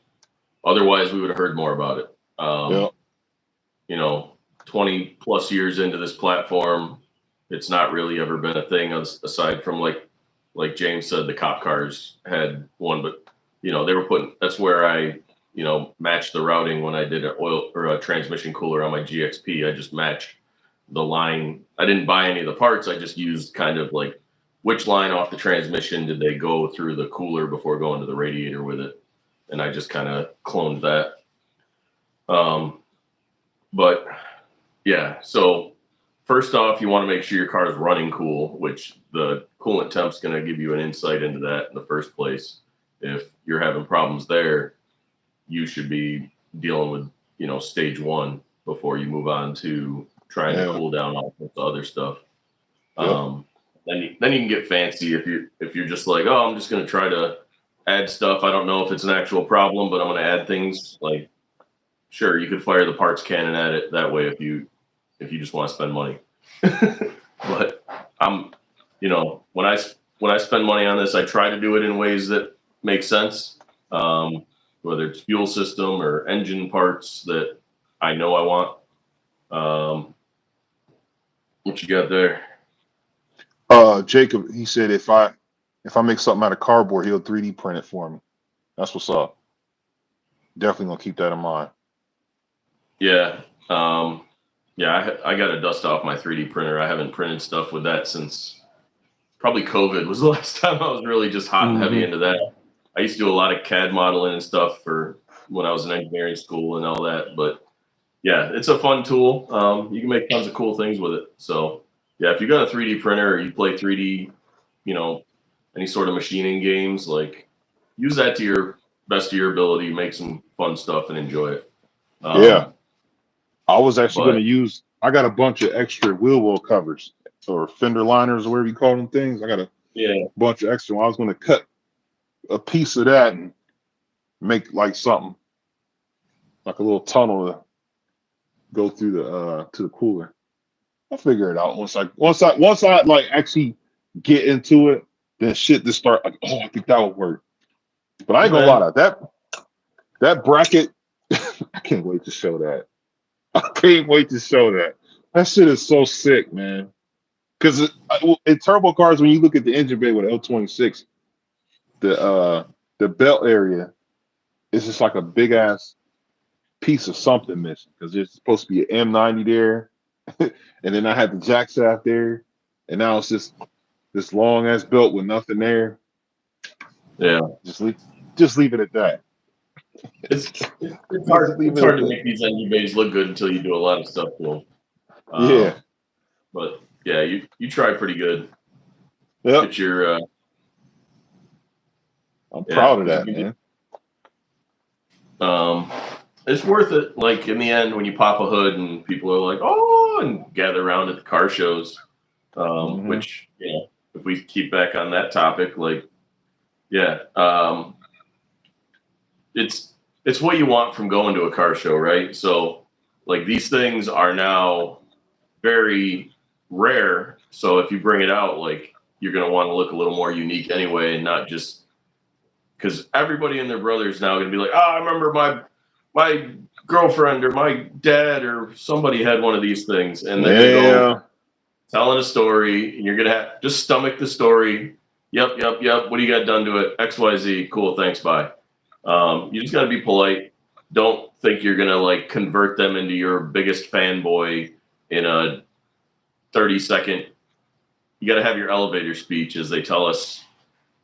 Otherwise, we would have heard more about it. Yeah. 20 plus years into this platform, it's not really ever been a thing aside from like James said, the cop cars had one, but they were putting, that's where I, matched the routing when I did an oil or a transmission cooler on my GXP. I just matched the line. I didn't buy any of the parts. I just used kind of like which line off the transmission did they go through the cooler before going to the radiator with it. And I just kind of cloned that. But yeah, so first off, you want to make sure your car is running cool, which the coolant temp's going to give you an insight into that in the first place. If you're having problems there, you should be dealing with, stage one before you move on to trying to cool down all the other stuff. Then you can get fancy if you're just like, oh, I'm just going to try to add stuff. I don't know if it's an actual problem, but I'm going to add things like sure, you could fire the parts cannon at it that way if you just want to spend money. But I'm, when I spend money on this, I try to do it in ways that make sense. Whether it's fuel system or engine parts that I know I want. What you got there? Jacob, he said if I make something out of cardboard, he'll 3D print it for me. That's what's up. Definitely gonna keep that in mind. Yeah. I got to dust off my 3D printer. I haven't printed stuff with that since probably COVID was the last time I was really just hot and heavy into that. I used to do a lot of CAD modeling and stuff for when I was in engineering school and all that. But yeah, it's a fun tool. You can make tons of cool things with it. So yeah, if you got a 3D printer or you play 3D, any sort of machining games, like use that to your best of your ability, make some fun stuff and enjoy it. Yeah. I was actually but- going to use, I got a bunch of extra wheel well covers or fender liners or whatever you call them things. I got a bunch of extra. I was going to cut a piece of that and make like something, like a little tunnel to go through the to the cooler. I'll figure it out once I like actually get into it. Then shit just start like, oh, I think that would work. But I ain't gonna lie to that bracket. I can't wait to show that. I can't wait to show that. That shit is so sick, man. Because in turbo cars, when you look at the engine bay with L26, the belt area is just like a big ass piece of something missing. Because there's supposed to be an M90 there, and then I had the jack shaft there, and now it's just this long ass belt with nothing there. Yeah, just leave it at that. It's hard to make these engine bays look good until you do a lot of stuff to them. But yeah, you try pretty good. Yep. Get your. I'm proud of that, man. It's worth it. Like in the end, when you pop a hood and people are like, "Oh," and gather around at the car shows, which if we keep back on that topic, like, it's what you want from going to a car show, right? So, like, these things are now very rare. So if you bring it out, like, you're gonna want to look a little more unique anyway, and not just because everybody and their brother is now gonna be like, "Oh, I remember my girlfriend or my dad or somebody had one of these things," and they're gonna go telling a story, and you're gonna have just stomach the story. Yep. What do you got done to it? XYZ. Cool. Thanks. Bye. You just gotta be polite. Don't think you're gonna like convert them into your biggest fanboy in a 30-second. You gotta have your elevator speech, as they tell us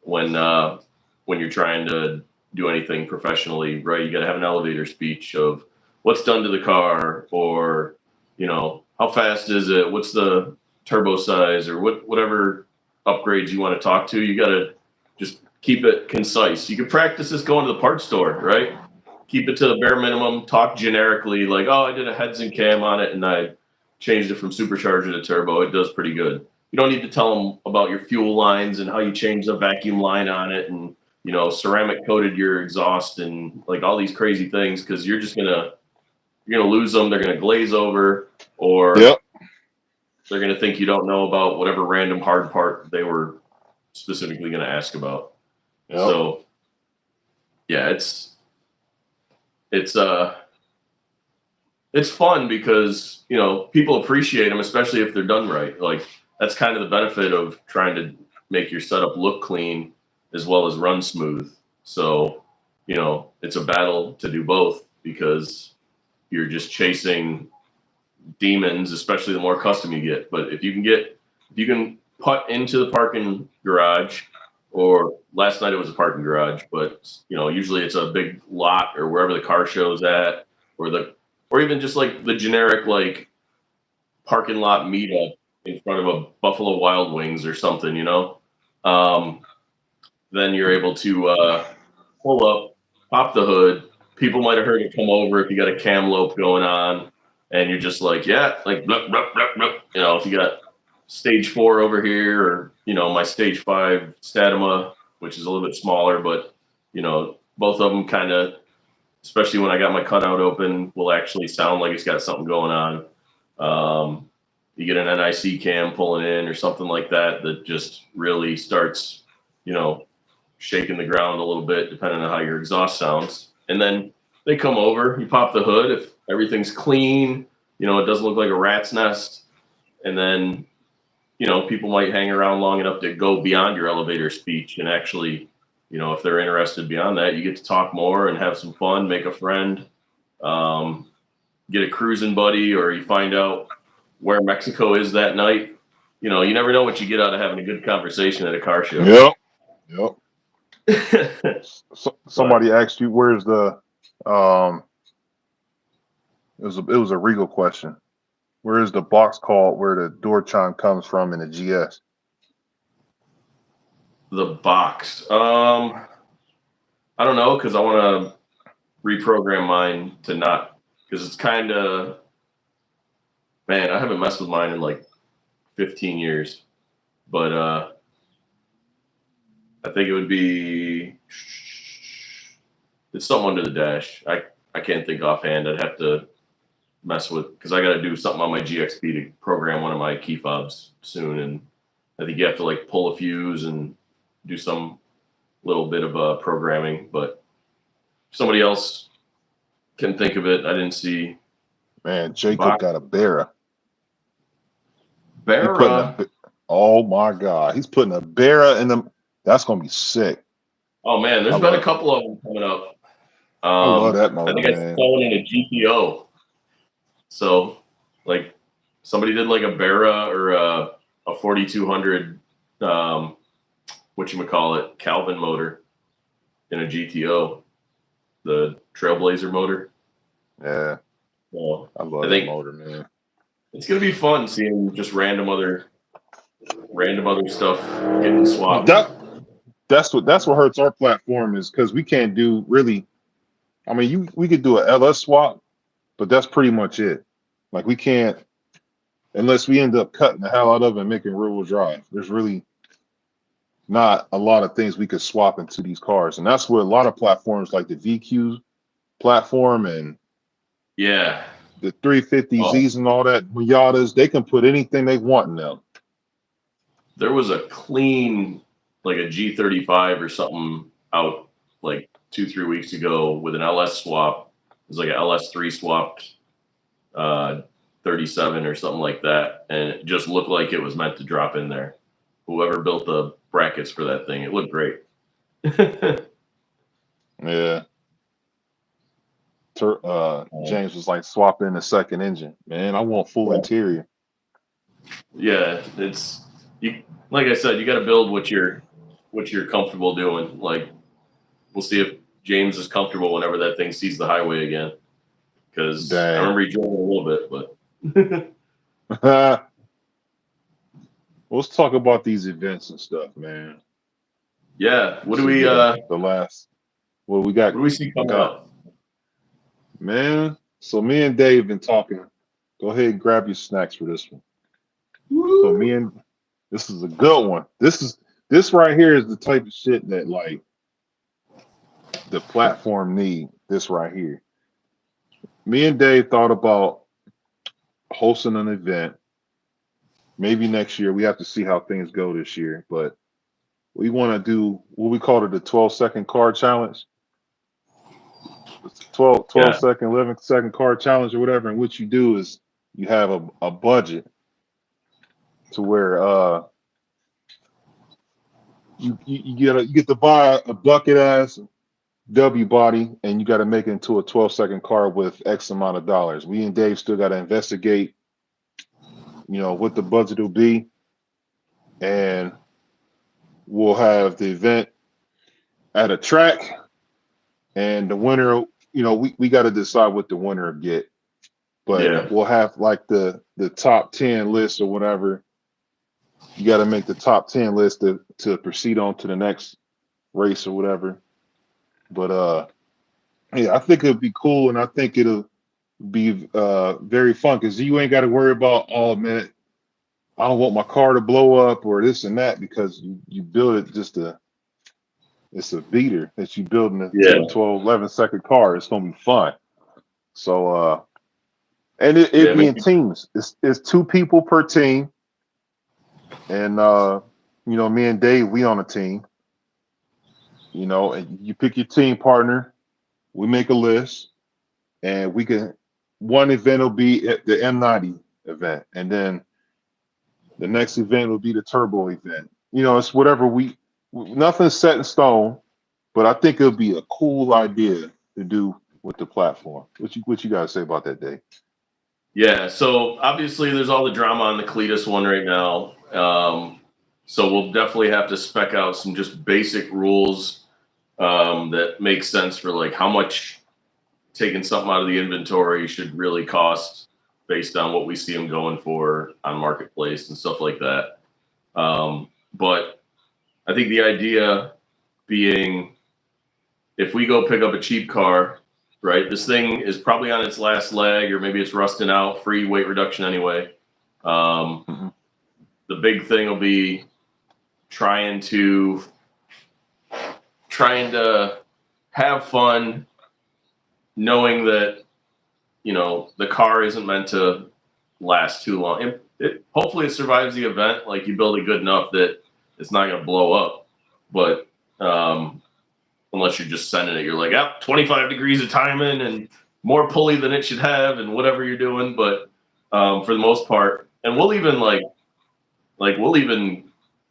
when you're trying to do anything professionally, right? You gotta have an elevator speech of what's done to the car, or how fast is it? What's the turbo size, or whatever upgrades you want to talk to. You gotta just keep it concise. You can practice this going to the parts store, right? Keep it to the bare minimum. Talk generically, like, "Oh, I did a heads and cam on it, and I changed it from supercharger to turbo. It does pretty good." You don't need to tell them about your fuel lines and how you changed the vacuum line on it, and ceramic coated your exhaust and like all these crazy things, because you're gonna lose them. They're gonna glaze over, or they're gonna think you don't know about whatever random hard part they were specifically gonna ask about. So yeah, it's fun because people appreciate them, especially if they're done right. Like, that's kind of the benefit of trying to make your setup look clean as well as run smooth. So it's a battle to do both, because you're just chasing demons, especially the more custom you get. But if you can putt into the parking garage, or last night it was a parking garage, but usually it's a big lot or wherever the car show's at, or even just like the generic like parking lot meetup in front of a Buffalo Wild Wings or something, then you're able to pull up, pop the hood. People might have heard it come over if you got a camlope going on, and you're just like, yeah, like, blup, blup, blup, blup. If you got stage 4 over here, or my stage 5 Statima, which is a little bit smaller, but both of them kind of especially when I got my cutout open, will actually sound like it's got something going on. You get an NIC cam pulling in or something like that that just really starts, shaking the ground a little bit, depending on how your exhaust sounds. And then they come over, you pop the hood. If everything's clean, it doesn't look like a rat's nest. And then, people might hang around long enough to go beyond your elevator speech and actually, if they're interested beyond that, you get to talk more and have some fun, make a friend, get a cruising buddy, or you find out where Mexico is that night. You never know what you get out of having a good conversation at a car show. Yep. Somebody asked you where's the it was a Regal question. Where is the box called where the door chime comes from in the GS? The box. I don't know, because I want to reprogram mine to not, because it's kind of, man, I haven't messed with mine in like 15 years, but I think it would be, it's something under the dash. I can't think offhand. I'd have to mess with, because I got to do something on my GXP to program one of my key fobs soon, and I think you have to like pull a fuse and do some little bit of programming, but somebody else can think of it. I didn't see. Man, Jacob got a Barra. Barra. Oh my God, he's putting a Barra in them. That's gonna be sick. Oh man, there's been a couple of them coming up. I love that motor, I think I saw one in a GTO. So, like, somebody did like a Barra or a 4200, Calvin motor in a GTO, the Trailblazer motor. Yeah. So I love that motor, man. It's gonna be fun seeing just random other stuff getting swapped. That's what hurts our platform is because we can't do really. I mean, we could do a LS swap, but that's pretty much it. Like we can't unless we end up cutting the hell out of it and making rear-wheel drive. There's really not a lot of things we could swap into these cars, and that's what a lot of platforms like the VQ platform and the 350Zs and all that Miatas, they can put anything they want in them. There was a clean, like a G35 or something out like 2-3 weeks ago with an LS swap. It was like an LS3 swapped 37 or something like that, and it just looked like it was meant to drop in there. Whoever built the brackets for that thing, it looked great. Yeah. James was like swapping the second engine. Man, I want full interior. Yeah, like I said, you got to build what you're comfortable doing. Like, we'll see if James is comfortable whenever that thing sees the highway again. Because I remember he drove it a little bit, but let's talk about these events and stuff, man. Yeah, what do we? What we got? What do we see coming up? Man, so me and Dave been talking. Go ahead and grab your snacks for this one. Woo! So this is a good one. This right here is the type of shit that like the platform need. This right here. Me and Dave thought about hosting an event. Maybe next year. We have to see how things go this year, but we want to do what we call it the 12-second car challenge. 12-second, 11-second car challenge or whatever. And what you do is you have a budget to where you get to buy a bucket ass W body and you got to make it into a 12-second car with X amount of dollars. We and Dave still got to investigate, what the budget will be, and we'll have the event at a track, and the winner, we got to decide what the winner will get, but we'll have like the top 10 list or whatever. You got to make the top 10 list to proceed on to the next race or whatever. But yeah, I think it'll be cool, and I think it'll be very fun because you ain't got to worry about, oh man, I don't want my car to blow up or this and that, because you build it just to It's a beater that you building Yeah, into a 12, 11 second car. It's gonna be fun. So and it yeah, be in teams. It's two people per team. And me and Dave, we on a team, and you pick your team partner, we make a list, and we can one event will be at the M90 event, and then the next event will be the turbo event. It's whatever nothing's set in stone, but I think it'll be a cool idea to do with the platform. What you guys say about that, Dave? yeah. So obviously, there's all the drama on the Cletus one right now. So we'll definitely have to spec out some just basic rules that make sense for like how much taking something out of the inventory should really cost based on what we see them going for on marketplace and stuff like that. But I think the idea being if we go pick up a cheap car, right? This thing is probably on its last leg, or maybe it's rusting out. Free weight reduction anyway. Um, Mm-hmm. the big thing will be trying to have fun, knowing that the car isn't meant to last too long. Hopefully it survives the event. Like you build it good enough that it's not going to blow up. But unless you're just sending it, you're like, 25 degrees of timing and more pulley than it should have, and whatever you're doing. But for the most part, and we'll even we'll even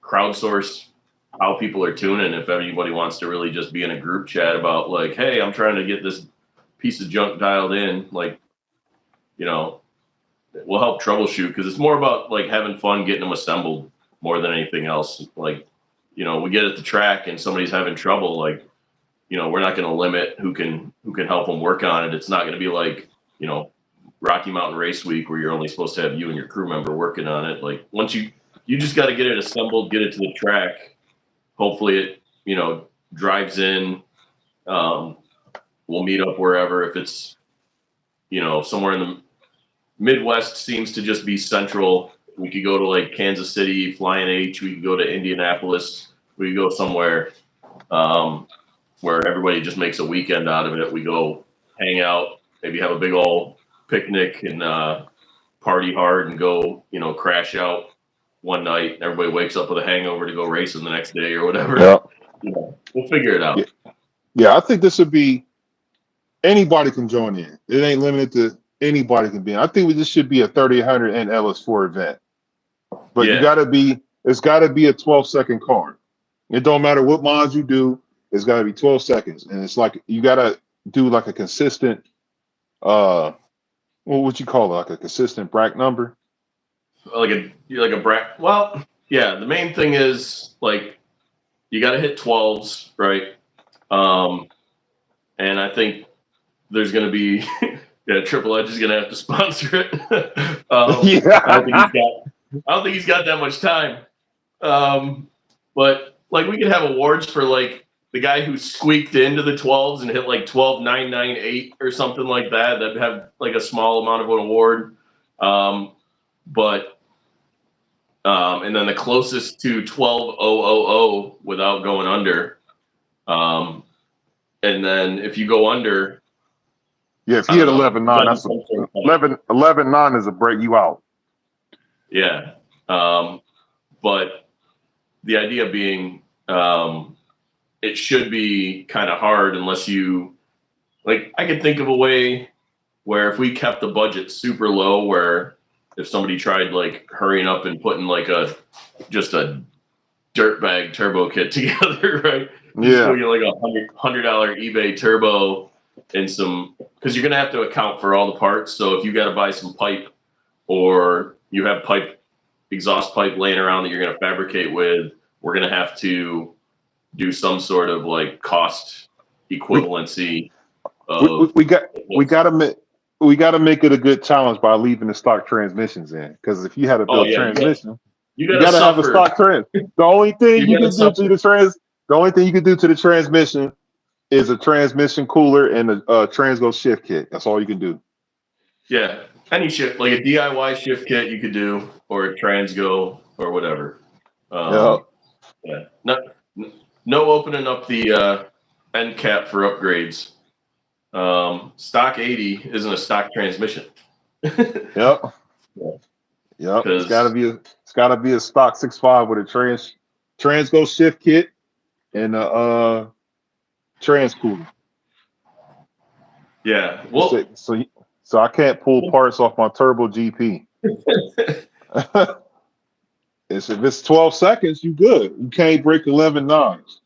crowdsource how people are tuning. If anybody wants to really just be in a group chat about like, hey, I'm trying to get this piece of junk dialed in, you know, we'll help troubleshoot because it's more about like having fun getting them assembled more than anything else. Like, we get at the track and somebody's having trouble, like, we're not going to limit who can help them work on it. It's not going to be like, Rocky Mountain Race Week where you're only supposed to have you and your crew member working on it. Like once you just got to get it assembled, get it to the track. Hopefully it, drives in. We'll meet up wherever. If it's, somewhere in the Midwest seems to just be central. We could go to like Kansas City, Flying H. We could go to Indianapolis. We could go somewhere where everybody just makes a weekend out of it. We go hang out, maybe have a big old picnic and party hard and go, crash out one night. And everybody wakes up with a hangover to go racing the next day or whatever. Yeah. We'll figure it out. Yeah, I think this would be anybody can join in. It ain't limited to anybody can be in. I think this should be a 3000 and LS4 event. But Yeah. it's gotta be a 12-second card. It don't matter what mods you do, it's gotta be 12 seconds. And it's like you gotta do like a consistent what would you call it? Like a consistent bracket number? Like a bracket. Well, yeah, the main thing is like you got to hit 12s, right? And I think there's going to be Triple Edge is going to have to sponsor it. Yeah. I don't think he's got that much time. But like we could have awards for like the guy who squeaked into the 12s and hit like 12,998 or something like that. That'd have like a small amount of an award. But and then the closest to 12,000 without going under. And then if you go under, Yeah, if I you hit don't know. 11.9, that's a 11.9 is a break you out. Yeah. But the idea being it should be kind of hard unless you like I could think of a way where if we kept the budget super low where if somebody tried like hurrying up and putting like just a dirtbag turbo kit together, right? You just go get like $100 eBay turbo and some because you're gonna have to account for all the parts. So if you got to buy some pipe or you have exhaust pipe laying around that you're gonna fabricate with, we're gonna have to do some sort of like cost equivalency of We got to make it a good challenge by leaving the stock transmissions in because if you had to build transmission, you you gotta got to have a suffer. stock trans. The only thing You you gotta can do suffer. to the only thing you can do to the transmission is a transmission cooler and a transgo shift kit. That's all you can do. Yeah, any shift like a DIY shift kit you could do or a transgo or whatever. Yeah. Yeah, no opening up the end cap for upgrades. Stock 80 isn't a stock transmission. Yep. Yep. It's gotta be a stock 6.5 with a transgo shift kit and a trans cooler. Yeah. Well, so I can't pull parts off my turbo GP. If it's 12 seconds, you good. You can't break 11 nines.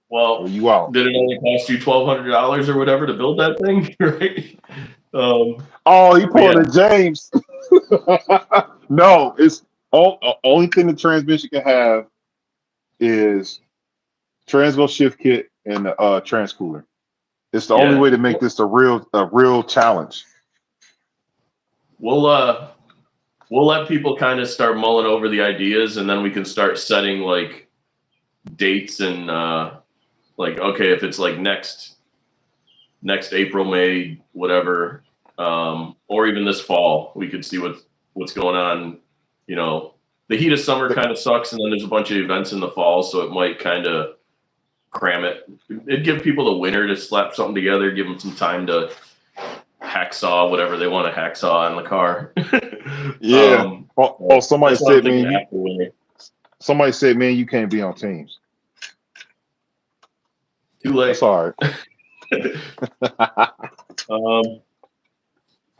Well, you out. Did it only cost you $1,200 or whatever to build that thing? Right? He pulled a James. No, it's only thing the transmission can have is transgo shift kit and the trans cooler. It's the only way to make this a real challenge. We'll let people kind of start mulling over the ideas, and then we can start setting like dates and like, okay, if it's like next April, May, whatever, or even this fall, we could see what's going on. You know, the heat of summer kind of sucks, and then there's a bunch of events in the fall, so it might kind of cram it. It'd give people the winter to slap something together, give them some time to hacksaw whatever they want to hacksaw on the car. Yeah. Somebody said, man, you can't be on teams. Too late. That's all right.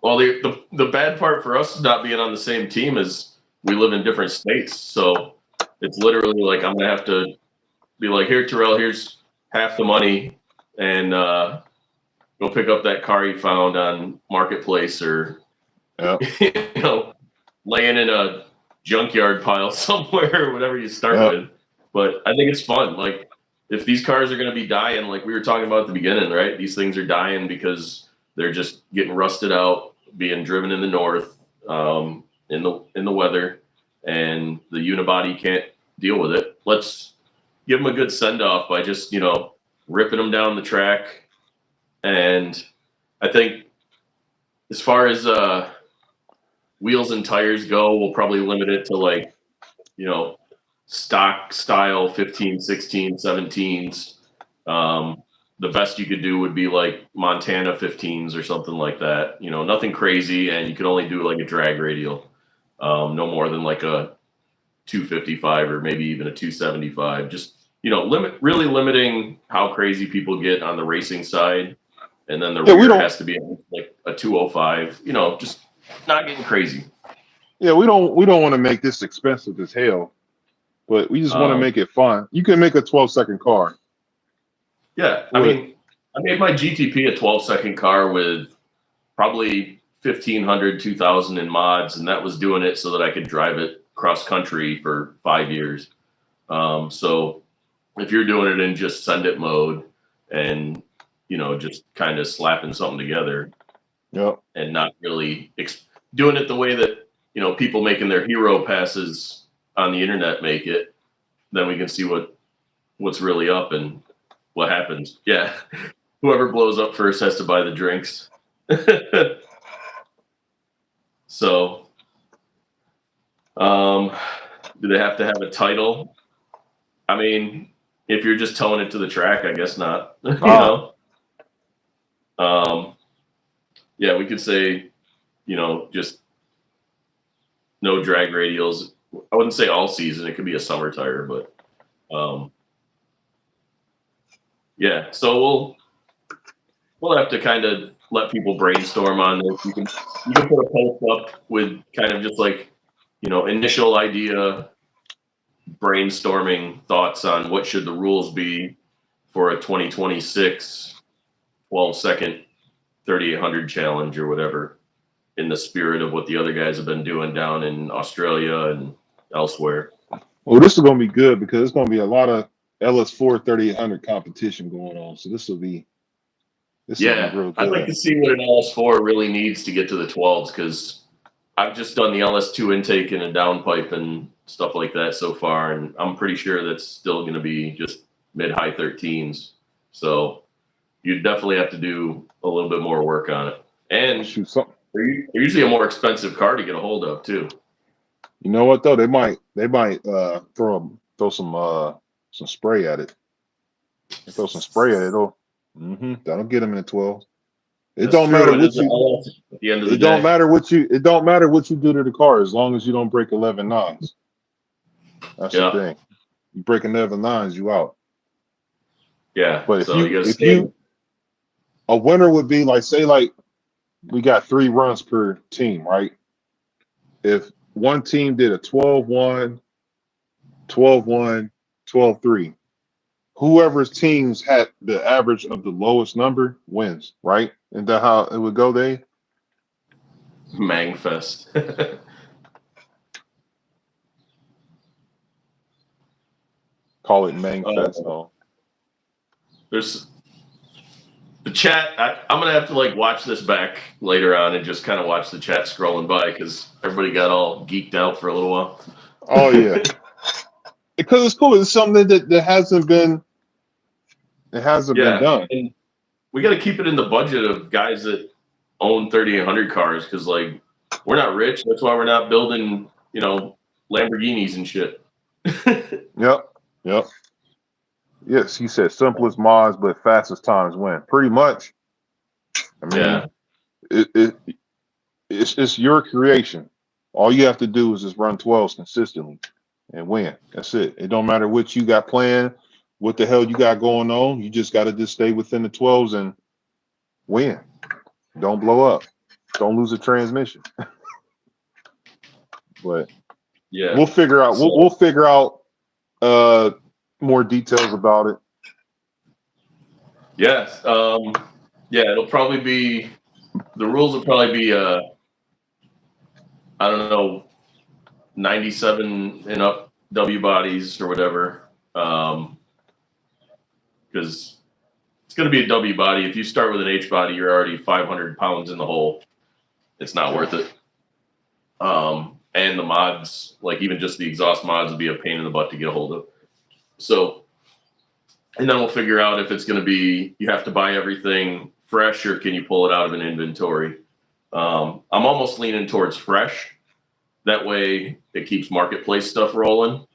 Well, the bad part for us not being on the same team is we live in different states. So it's literally like I'm going to have to be like, here, Terrell, here's half the money, and go pick up that car you found on Marketplace, or laying in a junkyard pile somewhere, or whatever you start with. But I think it's fun. Like, if these cars are going to be dying, like we were talking about at the beginning, right? These things are dying because they're just getting rusted out, being driven in the north, in the weather, and the unibody can't deal with it. Let's give them a good send off by just ripping them down the track. And I think as far as wheels and tires go, we'll probably limit it to like stock style 15, 16, 17s. The best you could do would be like Montana 15s or something like that. Nothing crazy, and you could only do like a drag radial, no more than like a 255 or maybe even a 275. Just really limiting how crazy people get on the racing side, and then the rear has to be like a 205. Just not getting crazy. Yeah, we don't want to make this expensive as hell, but we just want to make it fun. You can make a 12-second car. Yeah, I mean, I made my GTP a 12-second car with probably 1,500, 2,000 in mods, and that was doing it so that I could drive it cross country for 5 years. So if you're doing it in just send it mode and just kind of slapping something together, and not really doing it the way that people making their hero passes on the internet make it, then we can see what's really up and what happens. Yeah. Whoever blows up first has to buy the drinks. So, do they have to have a title? I mean, if you're just towing it to the track, I guess not. Yeah, we could say, just no drag radials. I wouldn't say all season. It could be a summer tire, but yeah. So we'll have to kind of let people brainstorm on this. You can put a post up with kind of just like initial idea, brainstorming thoughts on what should the rules be for a 2026 12-second 3,800 challenge or whatever, in the spirit of what the other guys have been doing down in Australia and elsewhere. Well, this is going to be good because there's going to be a lot of LS4 3,800 competition going on. So this will be real good. I'd like to see what an LS4 really needs to get to the 12s, because I've just done the LS2 intake and a downpipe and stuff like that so far, and I'm pretty sure that's still going to be just mid-high 13s. So you definitely have to do a little bit more work on it. And they're usually a more expensive car to get a hold of too. You know what though? They might throw some spray at it. You throw some spray at it, that'll get them in the 12. It That's don't true. matter It what is a you. LS at the end of the It don't day. matter what you. It don't matter what you do to the car as long as you don't break 11 nines. That's the Yeah. thing. You break 11 nines, you out. Yeah. But So you got to if stay. you, a winner would be like, say, like we got 3 runs per team, right? If one team did a 12-1, 12-1, 12-3, whoever's teams had the average of the lowest number wins, right? And that how it would go, they Mangfest. call it Mangfest. Oh, There's the chat. I'm gonna have to like watch this back later on and just kind of watch the chat scrolling by because everybody got all geeked out for a little while. oh yeah, because it's cool. It's something that hasn't been Yeah, done. and we got to keep it in the budget of guys that own 3800 cars because like we're not rich. That's why we're not building, Lamborghinis and shit. Yep. Yes, he said simplest mods, but fastest times win. Pretty much. I mean, Yeah, it's your creation. All you have to do is just run 12s consistently and win. That's it. It don't matter what you got planned, what the hell you got going on. You just got to just stay within the 12s and win. Don't blow up. Don't lose a transmission. But yeah. we'll figure out. So We'll figure out more details about it. yeah, it'll probably be the rules will probably be I don't know 97 and up W bodies or whatever. Because it's going to be a W body. If you start with an H body, you're already 500 pounds in the hole. It's not worth it. And the mods, like even just the exhaust mods, would be a pain in the butt to get a hold of. So, and then we'll figure out if it's going to be you have to buy everything fresh or can you pull it out of an inventory. I'm almost leaning towards fresh. That way, it keeps marketplace stuff rolling.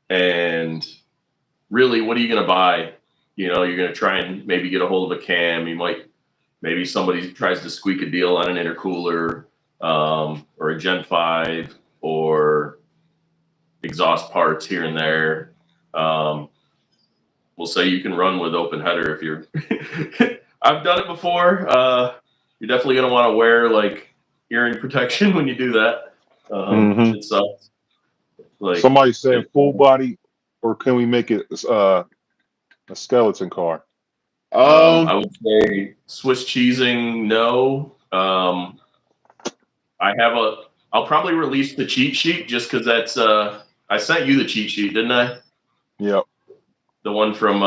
And really, what are you going to buy? You're going to try and maybe get a hold of a cam. Maybe somebody tries to squeak a deal on an intercooler or a Gen 5 or exhaust parts here and there. We'll say you can run with open header if you're. I've done it before. You're definitely going to want to wear like hearing protection when you do that. It sucks. Like Somebody said full body, or can we make it a skeleton car? I would say Swiss cheesing, no. I'll probably release the cheat sheet just because that's, I sent you the cheat sheet, didn't I? Yep. The one from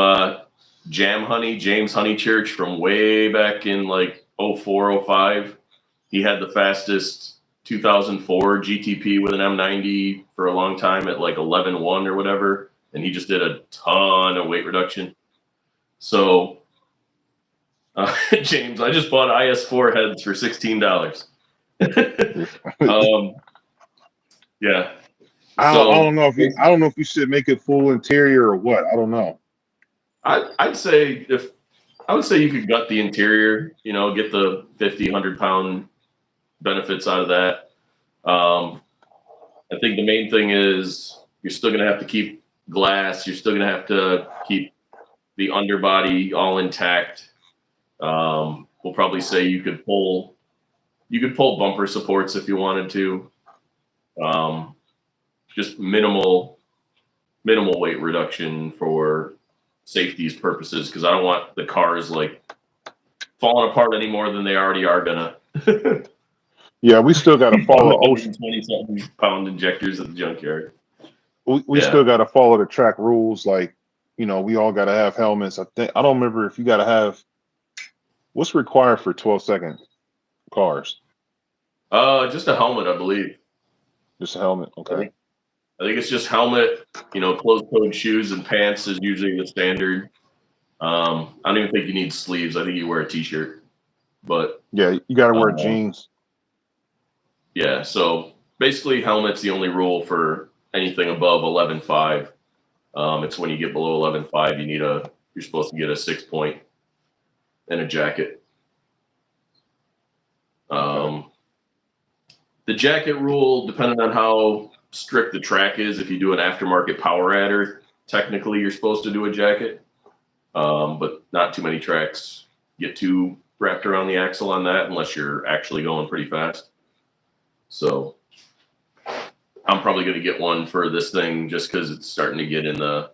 James Honeychurch from way back in like 04, 05. He had the fastest 2004 GTP with an M90 for a long time at like 11.1 or whatever. And he just did a ton of weight reduction. So, James, I just bought IS4 heads for $16. Yeah. I So don't know if you should make it full interior or what. I don't know. I would say you could gut the interior, get the 50, 100-pound benefits out of that. I think the main thing is you're still going to have to keep glass. You're still going to have to keep the underbody all intact. We'll probably say you could pull bumper supports if you wanted to. Just minimal weight reduction for safety's purposes because I don't want the cars like falling apart any more than they already are gonna. Yeah, we still got to follow ocean. 120-something pound injectors at the junkyard. We still got to follow the track rules. Like, we all got to have helmets. I don't remember if you got to have what's required for 12-second cars. Just a helmet, I believe. Just a helmet, okay. I think it's just helmet. Closed-toed shoes and pants is usually the standard. I don't even think you need sleeves. I think you wear a t-shirt. But yeah, you got to wear jeans. Yeah, so basically, helmet's the only rule for anything above 11.5. It's when you get below 11.5, you're supposed to get a 6-point and a jacket. The jacket rule, depending on how strict the track is, if you do an aftermarket power adder, technically you're supposed to do a jacket. But not too many tracks get too wrapped around the axle on that unless you're actually going pretty fast. So I'm probably going to get one for this thing just because it's starting to get in the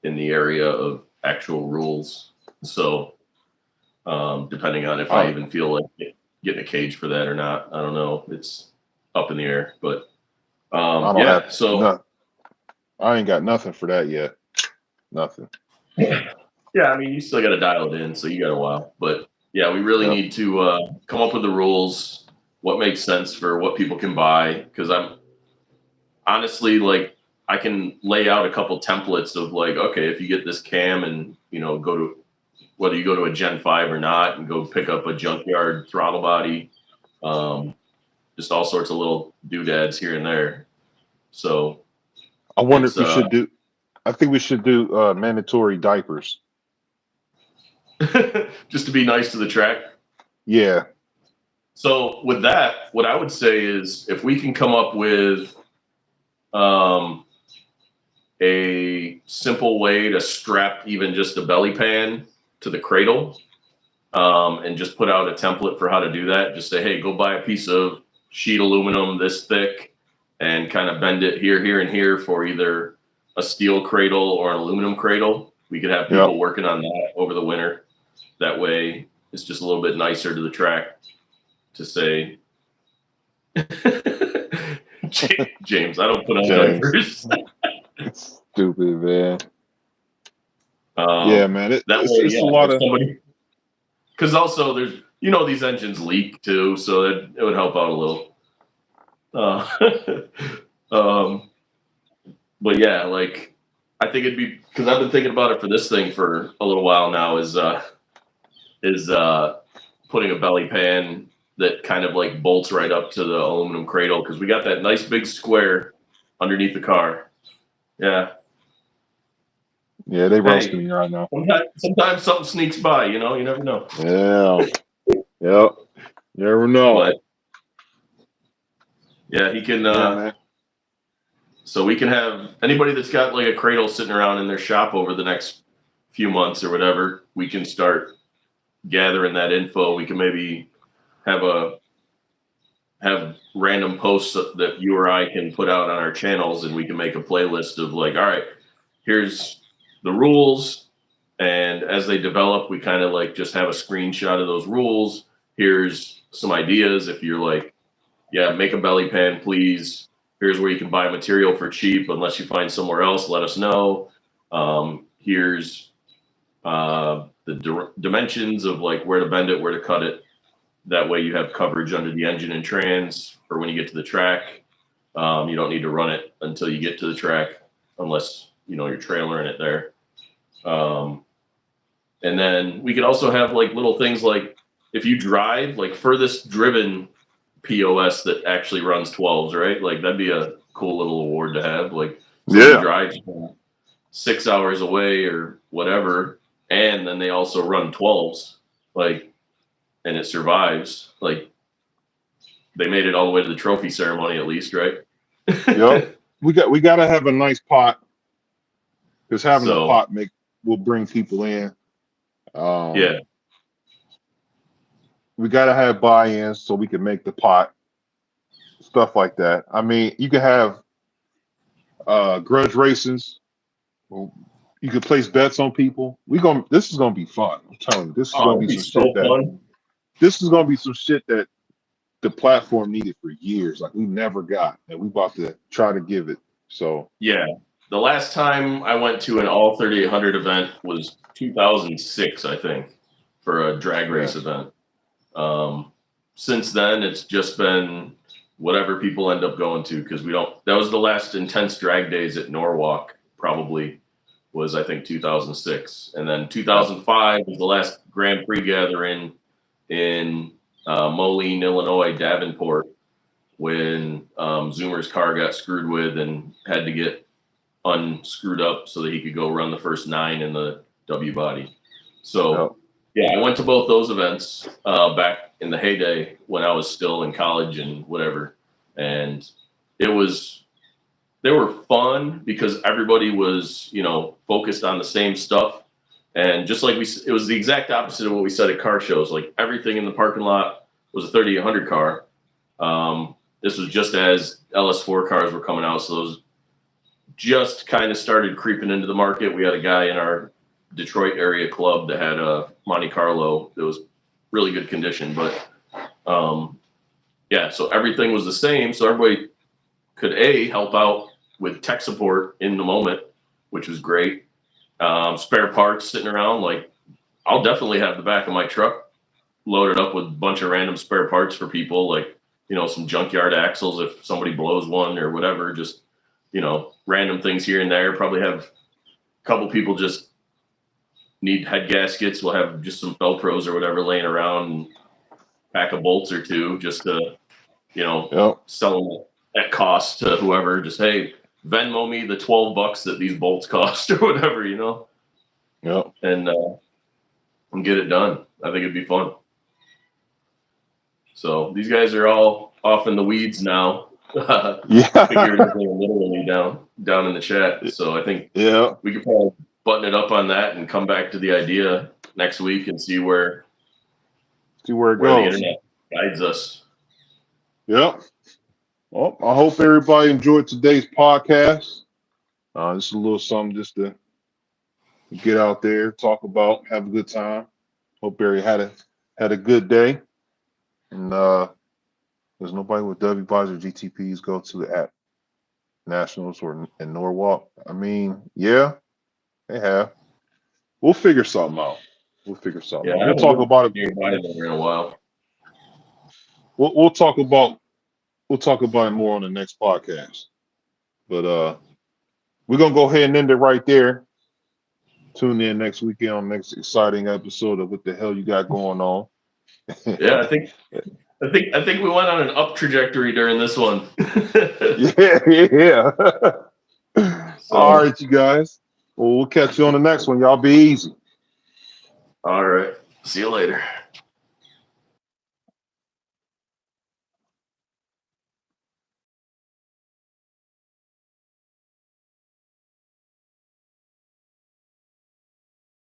area of actual rules. So depending on if I even feel like getting a cage for that or not, I don't know. It's up in the air. But I don't have so I ain't got nothing for that yet. Nothing. Yeah, I mean, you still got to dial it in, so you got a while. But yeah, we really need to come up with the rules, what makes sense for what people can buy. Because I'm honestly like, I can lay out a couple templates of like, okay, if you get this cam and go to whether you go to a Gen 5 or not, and go pick up a junkyard throttle body, just all sorts of little doodads here and there. So I wonder if we should do. I think we should do mandatory diapers. Just to be nice to the track. Yeah. So with that, what I would say is if we can come up with a simple way to strap even just a belly pan to the cradle, and just put out a template for how to do that. Just say, hey, go buy a piece of sheet aluminum this thick and kind of bend it here, here, and here for either a steel cradle or an aluminum cradle. We could have people working on that over the winter. That way it's just a little bit nicer to the track to say, James, I don't put on diapers. Stupid, man. Yeah, man. It's a lot of somebody. Because also there's, these engines leak too, so it would help out a little. But yeah, like I think it'd be, because I've been thinking about it for this thing for a little while now, is putting a belly pan that kind of like bolts right up to the aluminum cradle, because we got that nice big square underneath the car. Yeah. Yeah, they roasting me right now. Sometimes something sneaks by, you never know. Yeah. Yep. You never know. But yeah, he can. So we can have anybody that's got like a cradle sitting around in their shop over the next few months or whatever, we can start gathering that info. We can maybe have random posts that you or I can put out on our channels, and we can make a playlist of like, all right, here's the rules. And as they develop, we kind of like just have a screenshot of those rules. Here's some ideas. If you're like, yeah, make a belly pan, please. Here's where you can buy material for cheap. Unless you find somewhere else, let us know. Here's the dimensions of like where to bend it, where to cut it. That way you have coverage under the engine and trans for when you get to the track. You don't need to run it until you get to the track unless, you're trailering it there. And then we could also have like little things like if you drive, like furthest driven POS that actually runs 12s, right? Like that'd be a cool little award to have. Like somebody drives 6 hours away or whatever, and then they also run 12s, like, and it survives. Like they made it all the way to the trophy ceremony at least, right? Yep. We got to have a nice pot, because having a pot will bring people in. Yeah. We got to have buy-ins so we can make the pot. Stuff like that. I mean, you can have grudge races. You can place bets on people. This is gonna be fun. I'm telling you, this is gonna be some shit that. This is gonna be some shit that the platform needed for years. Like we never got, and we about to try to give it. So yeah, the last time I went to an all 3800 event was 2006, I think, for a drag race event. Since then, it's just been whatever people end up going to, because that was the last intense drag days at Norwalk, probably was, I think, 2006. And then 2005 was the last Grand Prix gathering in Moline, Illinois, Davenport, when Zoomer's car got screwed with and had to get unscrewed up so that he could go run the first 9 in the W body. So yeah, I went to both those events back in the heyday when I was still in college and whatever, and they were fun because everybody was, focused on the same stuff. And just like it was the exact opposite of what we said at car shows. Like everything in the parking lot was a 3800 car. This was just as LS4 cars were coming out, so those just kind of started creeping into the market. We had a guy in our Detroit area club that had a Monte Carlo that was really good condition, but yeah, so everything was the same. So everybody could help out with tech support in the moment, which was great. Spare parts sitting around, like I'll definitely have the back of my truck loaded up with a bunch of random spare parts for people, like, some junkyard axles if somebody blows one or whatever, just, random things here and there. Probably have a couple people just need head gaskets. We'll have just some Velcros or whatever laying around and pack of bolts or two just to, sell them at cost to whoever. Just, hey, Venmo me the $12 that these bolts cost or whatever, Yep. And get it done. I think it'd be fun. So these guys are all off in the weeds now. Figuratively and literally down in the chat. So I think we could probably button it up on that and come back to the idea next week and see where it goes. The internet guides us. Yep. Well, I hope everybody enjoyed today's podcast. This is a little something just to get out there, talk about, have a good time. Hope Barry had a good day. And there's nobody with W bodies or GTPs go to at Nationals or in Norwalk. I mean, yeah, they have. We'll figure something out. We'll talk about it in a while. We'll talk about it more on the next podcast. But we're gonna go ahead and end it right there. Tune in next weekend on the next exciting episode of What the Hell You Got Going On. Yeah, I think we went on an up trajectory during this one. yeah. So, all right, you guys. Well, we'll catch you on the next one. Y'all be easy. All right. See you later.